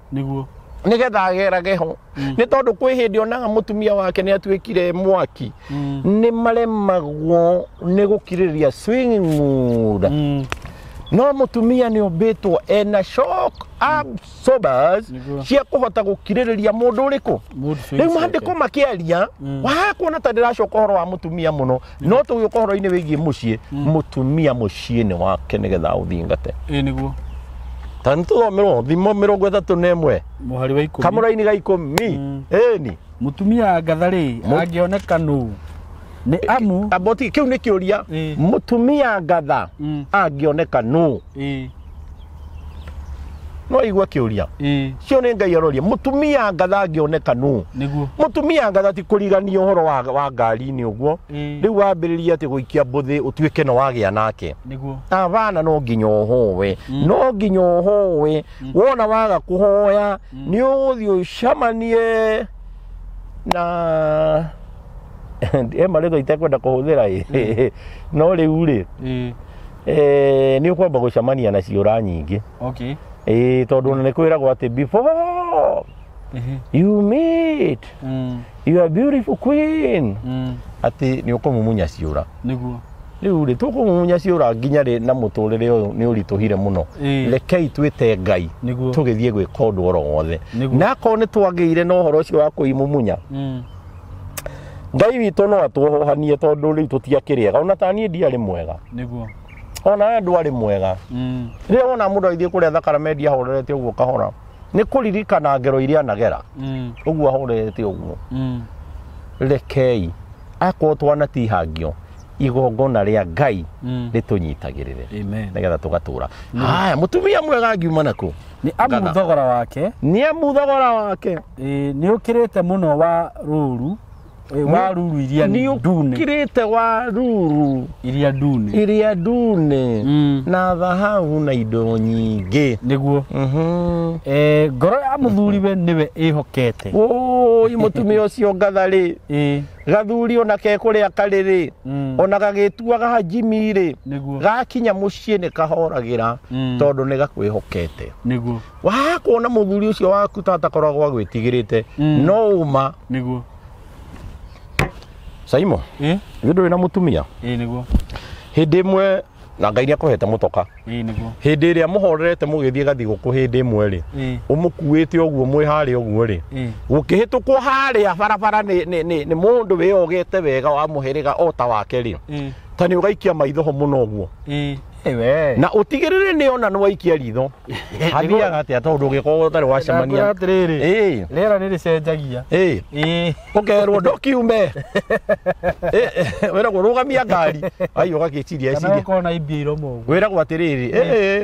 nigetha agerage ho ni tondu kwi hindi onaga mutumia wake ni atwikire mwaki ni maremagwo ni gukiririria swing mood. No mutumia ni obetwo ena shock absorbers cia kuhota gukiririria mundu uriku. Riu mandiko makiaria wa kuona ta ndiracoka horo wa mutumia muno no tugiuka horo-ini wigie mucii mutumia mucii ni wake nigetha uthingate. Niguo tantuthomero thimo 31 muhari wa 10 kamura-ini ga 10 ni mutumia ngathari angioneka nu ni amu aboti kiu ni kiuria mutumia ngatha angioneka nu no igwa kiuria cio ni ngai aroria mutumia ngatha angioneka nu mutumia ngatha ti kurigania horo wa ngari ni uguo riu wambiriria ati guikia mbuthi utuike no wagia nake avana no nginya howe no nginya howe wona waga kuhoya ni uguthio ucamanie na marego itakwenda kuhuthira no riu ri ni ukwamba gucamania na ciura nyingi. Tondu ni kwiragwo ati before you meet your beautiful queen ati ni ukumumunya ciura riu ri tukumumunya ciura nginya ri na muturire uyu ni urituhire muno rekei twite ngai tugithie gwika undu oro wothe na ko ni twageire no horo ucio wa kuimumunya ngai witu no atuhohanie tondu riu tutiakiriega ona tani ndiari mwega ona andu ari mwega ri ona mundu aithie kuria thakara media horerete uguo kahora ni kuririkana ngero iria anagera uguo horerete uguo rekei akwo twana tihangio igongona ria ngai ritunyitagirire nigetha tugatura. Haya mutumia mwega ngiuma naku ni amuthogora wake ni ukirite muno wa ruru waruru iria ndune kirite waruru iria ndune na thahabu na indo nyingi niguo ngoro ya muthuriwe niwe ihokete mutumia ucio ngathari gathuri ona ke kuria kariri ona gagituaga hajimi ri gakinya mucii ni kahoragira tondu ni gakwihokete niguo wakuona muthuri ucio waku tata koragwo agwitigirite no uma niguo SYMO ndu na mutumia niguo hindi imwe na ngai ni akuhete mutoka niguo hindi iria muhorerete mugithie gathiguku hindi imwe ri umukuite oguo mwi hari oguo ri gukihitukwo hari barabara ni mundu wiyogete wega wa muhiriga ota wake ri tani ugaikia maitho ho muno oguo na utigirire ni ona no waikia ritho hathiaga atia tondu giko utari wacemania rera ni ricenjagia ukerwo ndokiume wera gurugamia ngari ai ugagiciria iciria kana na imbia iromo wera gwa atiriri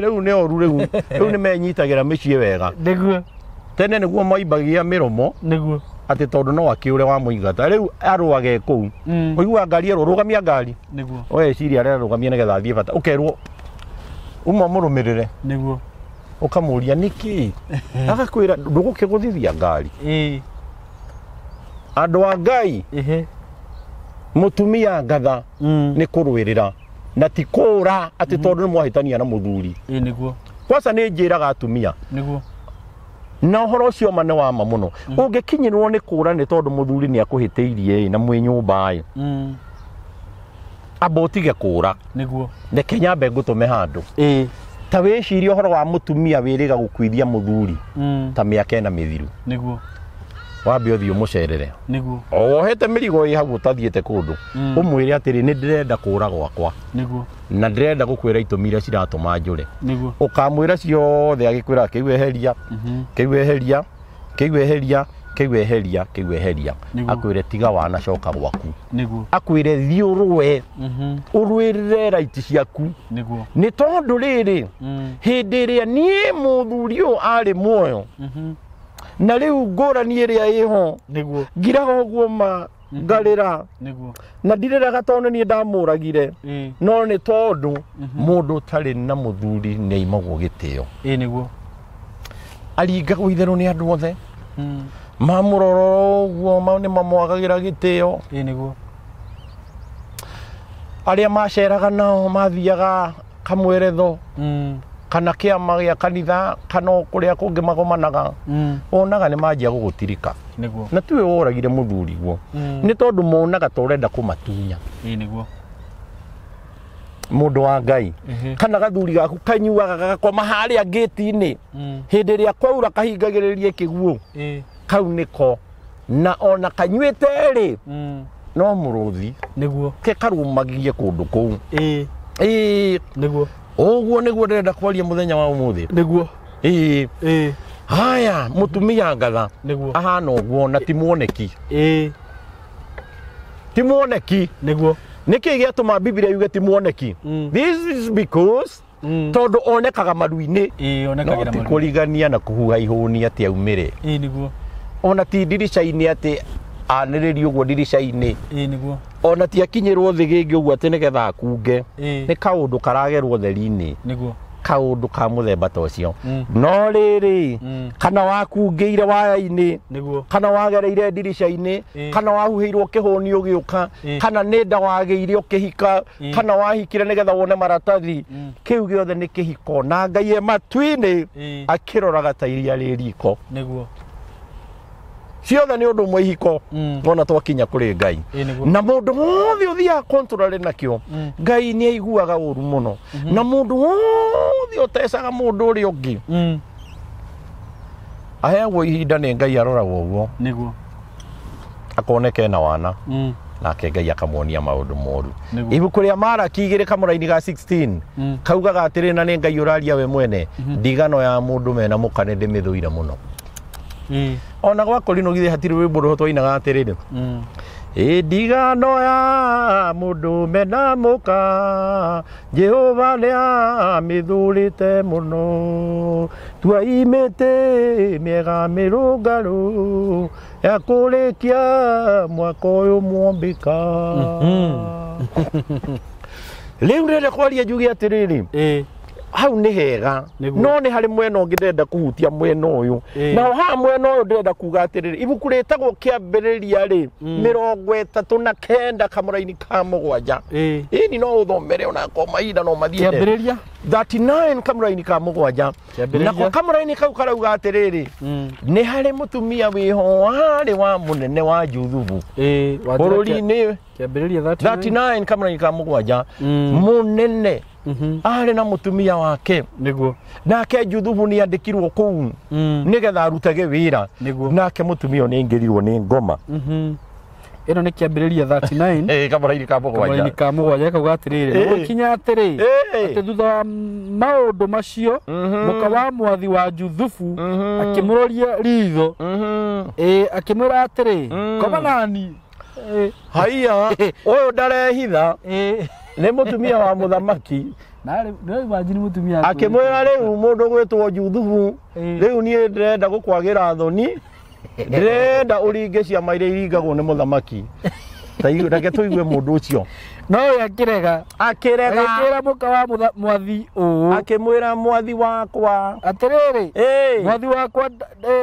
riu ni oru riu ni menyitagira micii wega niguo tene niguo maimbagia miromo niguo ati tondu no akiure wa muigata riu aruage kuu uigua ngari rugamia ngari niguo we ciria rera rugamia nigetha thie bata ukerwo uma murumirire niguo ukamuria niki agakwira ndugukiguthithia ngari andu a ngai mutumia ngatha ni kurwirira na ti kura ati tondu ni mwahitania na muthuri niguo kwasa ni njiraga atumia niguo na horo cio mane wa mamuno ungikinyirwo ni kura ni tondu muthuri ni akuhiteirie na mwi nyumba ai abotige kura niguo ne Kenya bengutume handu ta wiciria horo wa mutumia wiriga gukwithia muthuri ta miaka na mithiru niguo wambe uthii umucerere niguo ohete mirigo i hagu tathiete kundu umwire atiri ni ndirenda kura gwakwa niguo na ndirenda gukwira itumire ciratuma njure niguo ukamwira ciothe agikwira kiweheria Kĩigweheria kĩigweheria akwĩre tiga wana coka gwaku akwĩre thiũrũe ũrũĩrĩre raiti ciaku nĩ tondũ rĩrĩ hĩndĩ ĩrĩa niĩ mũthuri ũyũ arĩ muoyo na rĩu ngũrani ĩrĩa ĩho ngiraga ũguo ma ngarĩra na ndirĩraga tondũ niĩ ndamũragire no nĩ tondũ mũndũ ũtarĩ na mũthuri nĩ aimagwo gĩtĩo aringagwo itherũ nĩ andũ othe mamũrora ũguo nĩ mamwagagĩra gĩtĩo arĩa maceraga nao mathiaga kamweretho kana kĩama gĩa kanitha kana kũrĩa kũngĩ magomanaga wonaga nĩ manjia gũgũtirika na tiwe woragire mũthuri guo nĩ tondũ monaga ta ũrenda kũmatunya mũndũ wa Ngai kana gathuri gaku kanyuaga gagakoma harĩa ngĩti-inĩ hĩndĩ ĩrĩa kwaura kahingagĩrĩrie kĩguũ kau nĩko na ona kanyuĩte rĩ no mũrũthi ke karumagie kũndũ kũu ũguo nĩguo ndĩrenda kwaria mũthenya wa ũmũthĩ haya mũtumia ngatha ahana ũguo na ti muoneki nĩkĩ gĩatũma Biblia yuge ti muoneki this is because tondũ onekaga maru-inĩ no ti kũrigania na kũhuha ihũni atĩ aumĩre ona ti ndirica-inĩ atĩ anĩrĩri ũguo ndirica-inĩ ona ti akinyĩrwo thĩ gĩngĩ ũguo atĩ nĩgetha akunge nĩ kaũndũ karagerwo theri-inĩ kaũndũ ka mũthemba ta ũcio no rĩrĩ kana wakungĩire waya-inĩ kana wagereire ndirica-inĩ kana wahuhĩirwo kĩhũni ũgĩũka kana nĩ nda wagĩire ũkĩhika kana wahikire nĩgetha wone maratathi kĩu gĩothe nĩ kĩhiko na Ngai e matu-inĩ akĩroraga ta iria rĩ riko ciothe nĩ ũndũ ũmwe ihiko ona twakinya kũrĩ Ngai na mũndũ wothe ũthiaga control nakĩo Ngai nĩ aiguaga ũru mũno na mũndũ wothe ũtecaga mũndũ ũrĩa ũngĩ aheagwo ihinda nĩ Ngai aroragwo ũguo akoneka ena wana nake Ngai akamuonia maũndũ moru ibuku rĩa Malaki 2 kamũra-inĩ ga 16 kaugaga atĩrĩ na nĩ Ngai ũraria we mwene ndigano ya mũndũ mena mũka nĩ ndĩmĩthũire mũno ona gwakori no githe hatirĩ rwĩmbo rũho twainaga atĩrĩrĩ ndigano ya mũndũ mena mũka Jehova nĩamĩthũrĩte mũno twaimĩte mĩega mĩrũngarũ ya kũrĩkia mwaka ũyũ mwambĩka rĩu ndĩrenda kwaria njuge atĩrĩrĩ hau nĩ hega no nĩ harĩ mwena ũngĩ ndĩrenda kũhutia mwena ũyũ na ha mwena ũyũ ndĩrenda kuga atĩrĩrĩ ibuku rĩtagwo kĩambĩrĩria rĩ 39 kamũra-inĩ ka 7 ĩni no ũthomere ona kwa mahinda no mathiĩ kĩambĩrĩria 39 kamũra-inĩ ka 7 nako kamũra-inĩ kau karauga atĩrĩrĩ nĩ harĩ mũtumia wĩho warĩ wa mũnene wa Juthubu bũrũri-inĩ kĩambĩrĩria 39 kamũra-inĩ ka 7 mũnene arĩ na mũtumia wake nake Juthubu nĩ andĩkirwo kũu nĩgetha arutage wĩra nake mũtumia nĩ aingĩrirwo nĩ ngoma ĩno nĩ kĩambĩrĩria 39 kamũra-inĩ ka 7 kauga atĩrĩrĩ gũkinya atĩrĩ atĩ thutha wa maũndũ macio mũka wa mwathi wa Juthubu akĩmũroria ritho akĩmwĩra atĩrĩ koma nani haiya ũyũ ndarehitha nĩ mũtumia wa mũthamaki akĩmwĩra rĩu mũndũ gwĩtwo Juthubu rĩu niĩ ndĩrenda gũkwagĩra thoni ndĩrenda ũringe ciama iria iringagwo nĩ mũthamaki reke tũigue mũndũ ũcio no akĩrega akĩra mũka wa mwathi ũũ akĩmwĩra mwathi wakwa atĩrĩrĩ mwathi wakwa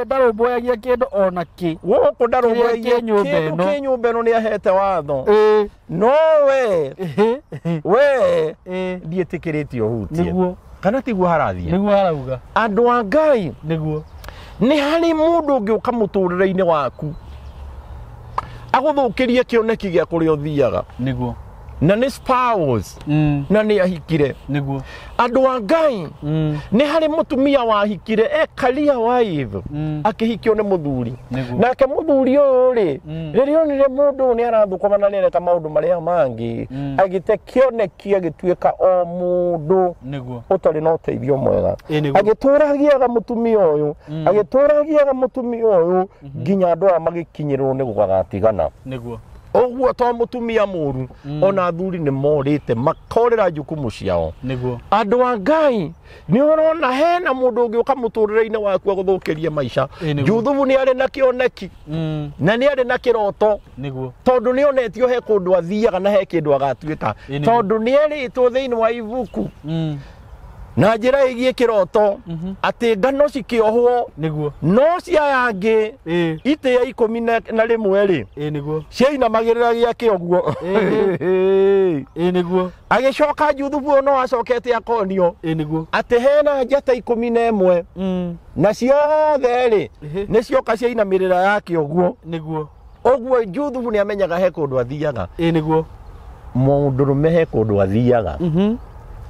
ndarũmbũyagia kĩndũ ona kĩ gũkũ ndarũmbũyagia kĩndũ kĩ nyũmba ĩno nĩ ahete watho no we ndiĩtĩkĩrĩtio hutie kana tiguo harathiĩ nĩguo harauga andũ a Ngai nĩguo nĩ harĩ mũndũ ũngĩũka mũtũrĩre-inĩ waku agũthũkĩrie kĩoneki gĩa kũrĩa ũthiaga nĩguo na nĩ spouse na nĩ ahikire niguo andũ a Ngai nĩ harĩ mũtumia wahikire career wife akĩhikio nĩ mũthuri nake mũthuri ũyũ rĩ rĩrĩa onire mũndũ nĩ arathũkũma na nĩareka maũndũ marĩa mangĩ agĩte kĩoneki agĩtuĩka o mũndũ ũtarĩ na ũteithio mwega agĩtũragiaga mũtumia ũyũ nginya andũ aya magĩkinyĩrwo nĩ gũgatigana oguo to mũtumia mũru ona athuri nĩ morĩte makorera jukumu ciao andũ a Ngai nĩ ũrona hena mũndũ ũngĩũka mũtũrĩre-inĩ waku agũthũkĩrie maica Juthubu nĩ arĩ na kĩoneki na nĩ arĩ na kĩroto tondũ nĩ onetio he kũndũ athiaga na he kĩndũ agatuĩka tondũ nĩ erĩtwo thĩinĩ wa ibuku na njĩra ĩgiĩ kĩroto atĩ ngano cikĩohwo no ciaya angĩ itĩ ya 11 rĩ ciainamagĩrĩra gĩake ũguo agĩcoka Juthubu no acokete akonio atĩ hena njata 11 na ciothe rĩ nĩ cioka ciainamĩrĩra yake ũguo ũguo Juthubu nĩ amenyaga he kũndũ athiaga Mundurume he kũndũ athiaga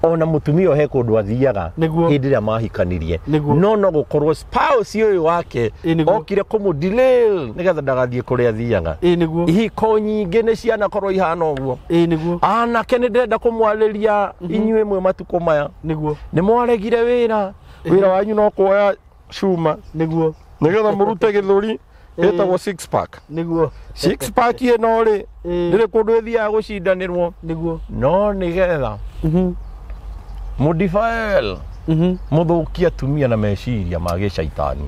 ona mutumia he kũndũ athiaga hĩndĩ ĩrĩa mahikanirie no gũkorwo spouse ũyũ wake okire kũmũdelay nĩgetha ndagathiĩ kũrĩa athiaga ihiko nyingĩ nĩ cianakorwo ihana ũguo anake nĩ ndĩrenda kũmwarĩria inyuĩ mwe matukũ maya nĩ mwaregire wĩra wanyu no kuoya cuma nĩgetha mũrute gĩthũri ĩtagwo 6 pack 6 pack ĩno rĩ ndĩrĩ kũndũ ĩthiaga gũcindanĩrwo no nĩgetha Mudifael muthukia atumia na meciria ma gĩcaitani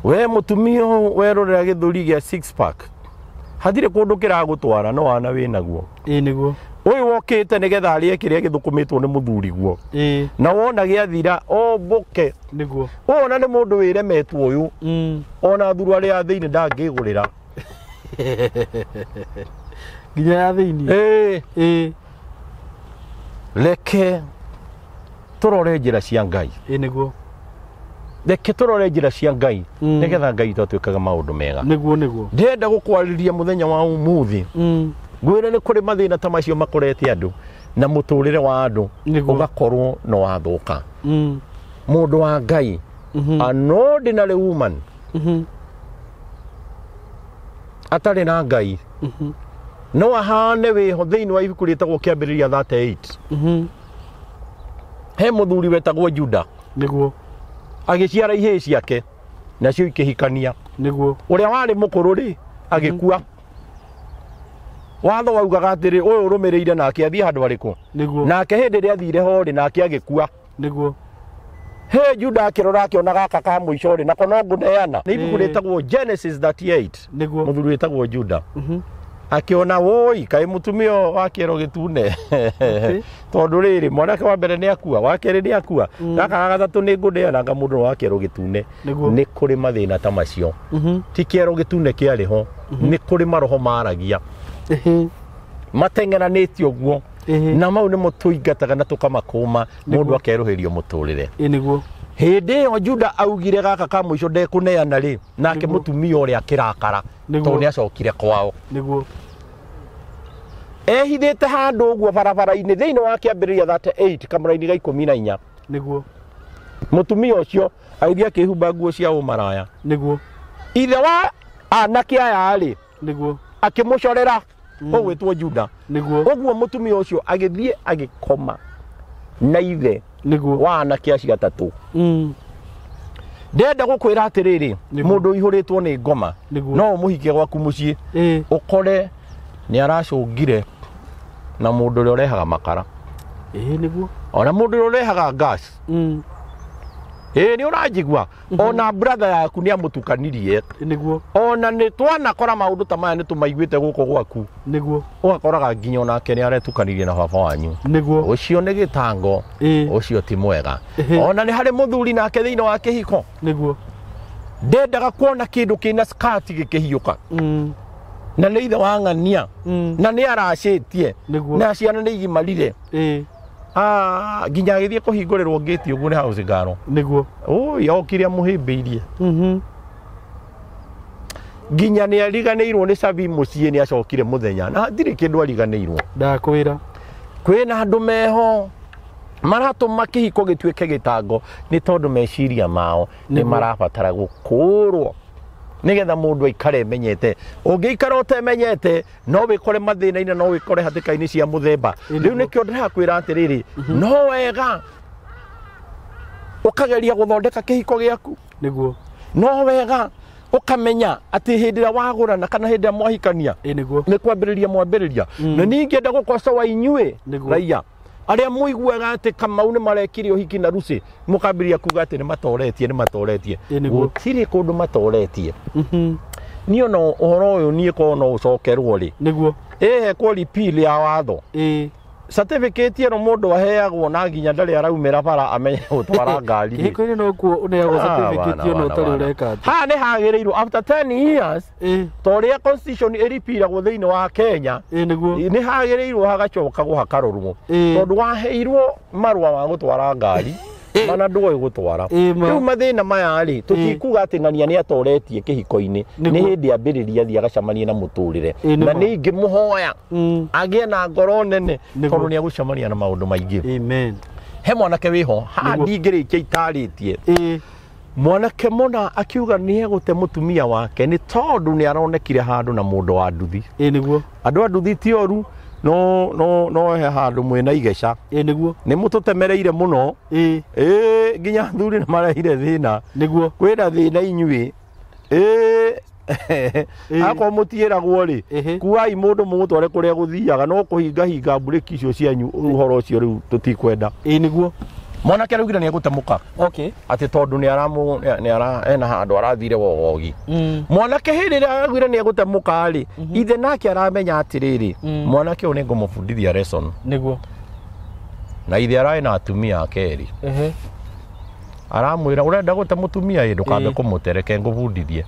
we mutumia werorera gĩthũri gĩa 6 pack hathire kũndũ kĩragũtwara no wana wĩnaguo ũyũ wokĩte nĩgetha arĩe kĩrĩa gĩthũkũmĩtwo nĩ mũthuri guo na wona gĩathira mbũke wona nĩ mũndũ wĩremetwo ũyũ ona Thuruari ya thĩinĩ ndangĩgũrĩra nginya ya thĩinĩ reke tũrore njĩra cia Ngai reke tũrore njĩra cia Ngai nĩgetha Ngai tũtuĩkaga maũndũ mega ndĩrenda gũkwarĩria mũthenya wa ũmũthĩ ngwĩre nĩ kũrĩ mathĩna ta macio makorete andũ na mũtũrĩre wa andũ ũgakorwo no wathũka mũndũ wa Ngai an ordinary woman atarĩ na Ngai no ahane wĩho thĩinĩ wa ibuku rĩtagwo kĩambĩrĩria 38 he mũthuri wetagwo Juda agĩciara ihĩĩ ciake nacio ikĩhikania ũrĩa warĩ mũkũrũ rĩ agĩkua watho waugaga atĩrĩ ũyũ ũrũmĩrĩire nake athiĩ handũ harĩkũ nake hĩndĩ ĩrĩa athire ho rĩ nake agĩkua he Juda akĩrora akĩona gaka ka mũico rĩ nako no ngũneana nĩ ibuku rĩtagwo Genesis 38 mũthuri wetagwo Juda akiona woi kaĩ mutumia wa kĩero gĩtune tondũ rĩrĩ mwanake wa mbere nĩ akua wa kerĩ nĩ akua gaka gatatũ nĩ ngũneana mũndũ wa kĩero gĩtune nĩ kũrĩ mathĩna ta macio ti kĩero gĩtune kĩarĩ ho nĩ kũrĩ maroho maragia mateng'eranĩtio ũguo na mau nĩmo tũingataga na tũkamakũma mũndũ akerũhĩrio mũtũrĩre hĩndĩ ĩyo Juda augire gaka ka mũico ndekũneana rĩ nake mũtumia ũrĩa akĩrakara tondũ nĩ acokire kwao ehithĩte handũ ũguo barabara-inĩ thĩinĩ wa kĩambĩrĩria 38 kamũra-inĩ ga 14 mũtumia ũcio agĩthiĩ akĩhumba nguo cia ũmaraya ithe wa anake aya rĩ akĩmũcorera ũgwĩtwo Juda ũguo mũtumia ũcio agĩthiĩ agĩkoma na ithe wa anake acio atatũ ndenda gũkwĩra atĩrĩrĩ mũndũ ihũrĩtwo nĩ ngoma no ũmũhike gwaku mũciĩ ũkore nĩ aracũngire na mũndũ ũrĩa ũrehaga makara ona mũndũ ũrĩa ũrehaga gas nĩ ũranjigua ona brother yaku nĩ amũtukanirie ona nĩ twanakora maũndũ ta maya nĩ tũmaiguĩte gũkũ gwaku ũgakoraga nginya onake nĩ aretukanirie na baba wanyu ũcio nĩ gĩtango ũcio ti mwega ona nĩ harĩ mũthuri nake thĩinĩ wa kĩhiko ndendaga kuona kĩndũ kĩna skati gĩkĩhiũka na nĩ ithe wa ng'ania na nĩ aracĩtie na ciana nĩ igimarire nginya agĩthiĩ kũhingũrĩrwo gate ũguo nĩ house ngaro yokire amũhĩmbĩirie nginya nä ariganäirwo nä cabi må ciä nä acokire må thenya na ndirä kä ndå ariganäirwo ndakwä ra kwä na andå meho maratå ma kä hiko gä tuä ke gä tango nä tondå meciria mao nä marabatara gå kå rwo nä getha må ndå aikare menyete å ngä ikara å temenyete no wä kore mathä na-inä no wä kore hatä ka-inä cia må themba rä u nä kä o ndä rakwä ra atä rä rä no wega å kageria gå thondeka kä hiko gä aku niguo no wega ukamenya ati hindi ria wagurana kana hindi ria mwahikania ni kwambiriria mwambiriria na ningi enda gukocoa inyue raia aria muiguaga ati Kamau ni marekire uhiki na Rusi mukambiria kuga ati ni matoretie gutiri kundu matoretie ni ona uhoro uyu ni ko no ucokerwo ri niguo kwa repeal ya watho certificate ĩno mũndũ aheagwo na nginya ndarĩ araumĩra bara amenye gũtwara ngari gĩko-inĩ no kuo ũneagwo certificate ĩno ũtarĩ ũreka atĩ haha nĩ hagĩrĩirwo after 10 years ta ũrĩa constitution ĩripiragwo thĩinĩ wa Kenya nĩ hagĩrĩirwo hagacoka hakarorwo tondũ waheirwo marũa ma gũtwara ngari mana ndũĩ gũtwara rĩu mathĩna maya rĩ tũtikuga atĩ ng'ania nĩ atoretie kĩhiko-inĩ nĩ hĩndĩ ambĩrĩria thiĩ agacemanie na mũtũrĩre na nĩ ingĩmũhoya agĩe na ngoro nene tondũ nĩ agũcemania na maũndũ maingĩ amen he mwanake wĩho haha ndingĩrĩkia itarĩtie mwanake mũna akiuga nĩ egũte mũtumia wake nĩ tondũ nĩ aronekire handũ na mũndũ wa nduthi nĩguo andũ a nduthi ti oru no he handu mwina igeca niguo ni mututemereire muno nginya thuri ni mareire thina niguo kwina thina inyui ako mutieragwo ri kuai mundu mumutware kuria guthiaga no kuhinga mbureki icio cianyu uhoro ucio riu tutikwenda niguo mwanake araugire ni egũtemuka ati tondu ni ena handu arathire wogogi mwanake hindi ria araugire ni egũtemuka ri ithe nake aramenya atiriri mwanake uyu ni ngũmũbundithia lesson niguo na ithe arai na atumia akeri aramwira urenda gũte mũtumia ĩ ndũkambe kũmũtereke ngũbundithie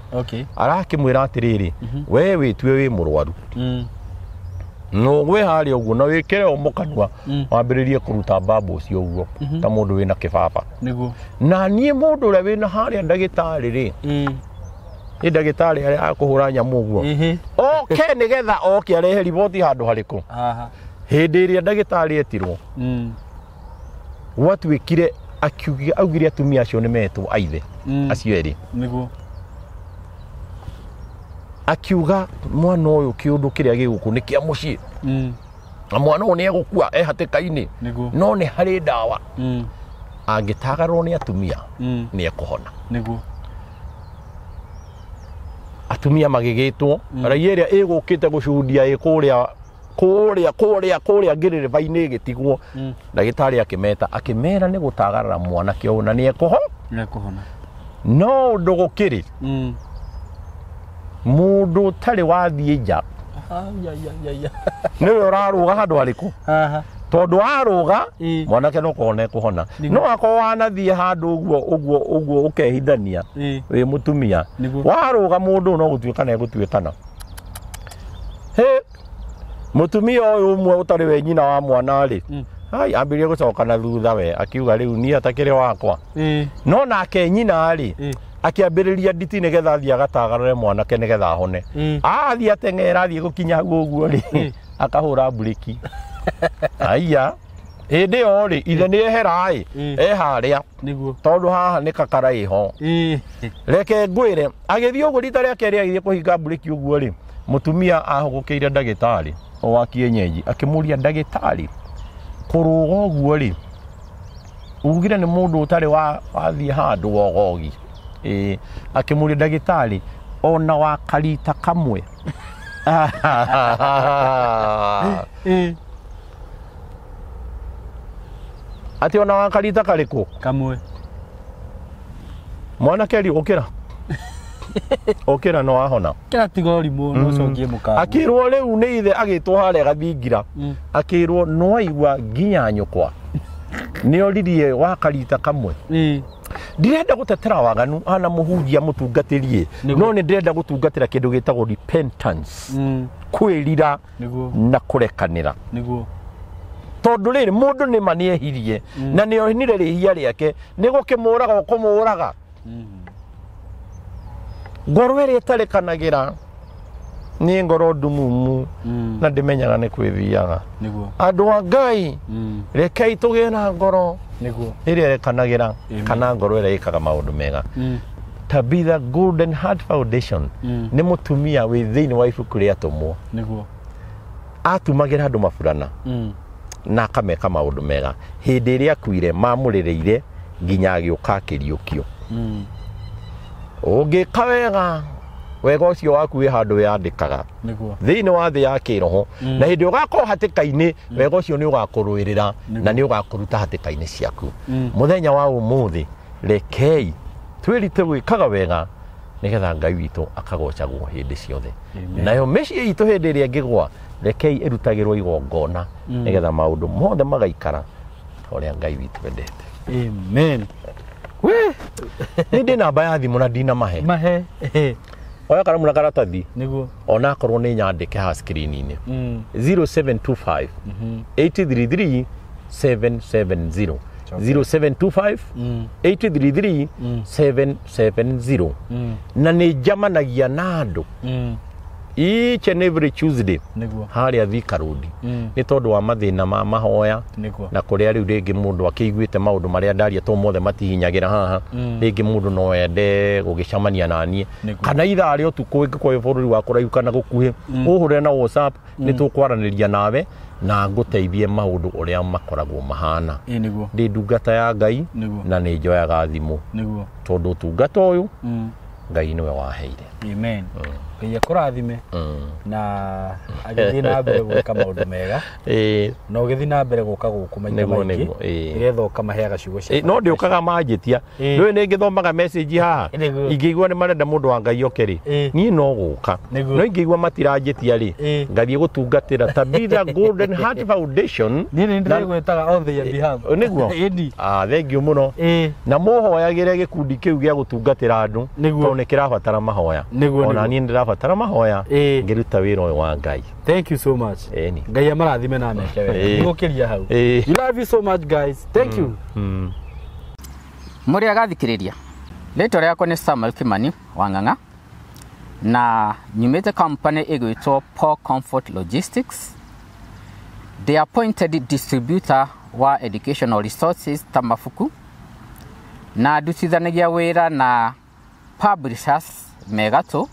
arakĩmwĩra atiriri we wĩtue wĩ mũrwaru no gwe hari uguo na wikire omukanwa wambiririe kuruta mbambo ucio uguo ta mundu wina kibaba niguo na nie mundu ule wina hari ndagitari ri ni ndagitari ari akuhura nyamu uguo okay nigetha okay arehe riboti handu hariku hindi iria ndagitari etirwo watwikire augire atumia acio ni metwo aithe acio eri niguo akiuga mwana uyu kiundu kiria giguku ni kia mucii na mwana uyu ni egukua hatika-ini no ni hari dawa angitagarwo ni atumia ni ekuhona niguo atumia magigitwo raia iria igukite gucudia kuria ngiririba-ini gitigwo ndagitari akimera ni gutagarara mwanake uyu na ni ekuhona no ndugukiri mundu tari wathie nja niwe uraruga handu hariku tondu waruga mwanake no kone kuhona no ako wanathie handu uguo ukehithania wi mutumia waruga mundu no gutuikana egutuikana mutumia uyu umwe utari we nyina wa mwana ri hai ambirie gucoka na thutha we akiuga riu ni atakire wakwa no nake nyina ri akiambiriria nditi nigetha athie agatagarure mwanake nigetha ahone athie ateng'era athie gukinya hau uguo ri akahura mbureki aya hindi yo ri ithe ni eherai haria tondu haha ni kakara iho reke ngwire agithie uguo rita ria keri agithie kuhinga mbureki uguo ri mutumia ahugukiire ndagitari wa kienyeji akimuria ndagitari kuruga uguo ri ugire ni mundu utari wathie handu wogogi akimuria ndagitari ona wa karita kamwe ati ona wa karita kariku kamwe mwana keri okira no ahona kira tigori mu no cokie muka akirwo riu ni ithe agitwo hare gathingira akirwo no aigua nginya nyukwa ni oririe wa karita kamwe ndirenda gutetera waganu ana muhunjia mutungatĩrie no ni ndirenda gutungatĩra kindu gitagwo repentance kwirira na kurekanira niguo tondu riri mundu ni maniehirie na ni ohinire rihia riake ni gukimuraga ukumuraga ngoro ĩrĩa ĩtarekanagira ni ngoro ndumumu na ndimenyaga nĩ kwĩthiaga andũ a Ngai rekei tũgĩe na ngoro ĩrĩa ĩrekanagira kana ngoro ĩrĩa ĩkaga maũndũ mega Tabitha Golden Heart Foundation nĩ mutumia wĩ thĩinĩ wa ibuku rĩa tũmwo atumagĩra andũ maburana na akameka maũndũ mega hĩndĩ ĩrĩa akuire mamũrĩrĩire nginya agĩũka akĩriũkio ũngĩka wega ũcio waku wĩ handũ wĩandĩkaga thĩinĩ wa thĩ ya kĩroho na hĩndĩ ũgakorwo hatĩka-inĩ wega ũcio nĩ ũgakũrũĩrĩra na nĩ ũgakũruta hatĩka-inĩ ciaku mũthenya wa ũmũthĩ rekei twĩrite gwĩkaga wega nĩgetha Ngai witũ akagocagwo hĩndĩ ciothe nayo mĩciĩ itũ hĩndĩ ĩrĩa ĩngĩgwa rekei ĩrutagĩrwo igongona nĩgetha maũndũ mothe magaikara ũrĩa Ngai witũ endete amen nĩ ndĩ namba ya thimũ na ndina mahe oya karamu na karatathi ona akorwo nĩ nyandĩke ha screen-inĩ 0725 833 770 0725 833 770 na nĩ njamanagia na andũ each and every Tuesday harĩa Thika Road nĩ tondũ wa mathĩna ma mahoya na kũrĩa rĩu rĩngĩ mũndũ akĩiguĩte maũndũ marĩa ndaria to mothe matihinyagĩra haha rĩngĩ mũndũ no ende gũgĩcamania na niĩ kana ithaa rĩa ũtukũ ĩngĩkorwo bũrũri wa kũraihu kana gũkuhĩ ũhũre na WhatsApp nĩ tũkwaranĩria nawe na ngũteithie maũndũ ũrĩa makoragwo mahana ndĩ ndungata ya Ngai na nĩ njoyaga thimũ tondũ ũtungata ũyũ Ngai nĩwe waheire amen Ngai akũrathime na agĩthiĩ na mbere gwĩka maũndũ mega na ũgĩthiĩ na mbere gũka gũkũ maita maingĩ nĩgetha ũkamahe gaciugo cia no ndĩũkaga manjĩtia rĩu nĩ ngĩthomaga message haha ingĩigua nĩ marenda mũndũ wa Ngai oke rĩ niĩ no gũka no ingĩigua matiranjĩtia rĩ ngathiĩ gũtungatĩra Tabitha Golden Heart Foundation niĩ ndĩrĩgwĩtaga on their behalf nĩguo thengiũ mũno na mũhoyagĩre gĩkundi kĩu gĩa gũtungatĩra andũ tondũ nĩ kĩrabatara mahoya ona niĩ ndĩrabatara mahoya ngĩruta wĩra ũyũ wa Ngai thank you so much Ngai amarathime na ameke wega nĩgũkĩria hau you love you so much guys thank you mũrĩ agathikĩrĩria rĩtwa rĩakwa nĩ Samuel Kimani wa Ng'ang'a na nyumĩte company ĩgwĩtwo Paul Comfort Logistics the appointed distributor wa educational resources ta mabuku na ndutithanagia wĩra na publishers megatũ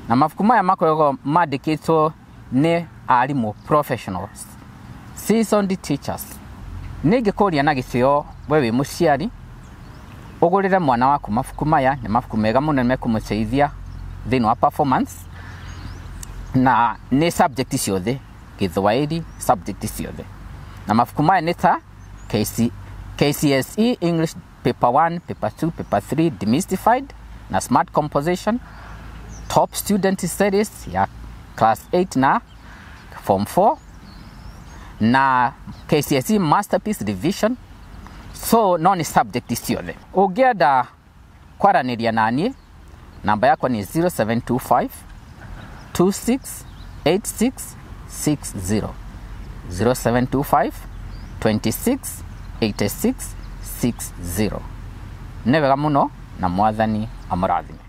na mabuku maya makoragwo mandĩkĩtwo nĩ arimũ professionals seasoned teachers nĩngĩkũria na gĩtĩo we wĩ mũciari ũgũrĩre mwana waku mabuku maya nĩ mabuku mega mũno nĩmekũmũteithia thĩinĩ wa performance na nĩ subject ciothe Gĩthwaĩri subject ciothe na mabuku maya nĩ ta KCSE English paper 1 paper 2 paper 3 demystified na smart composition top student studies ya class 8 na form 4 na KCSE masterpiece revision so no ni subject ciothe ũngĩenda kwaranĩria naniĩ namba yakwa ni 0725 268660 0725 268660 nĩ wega mũno na mwathani amũrathime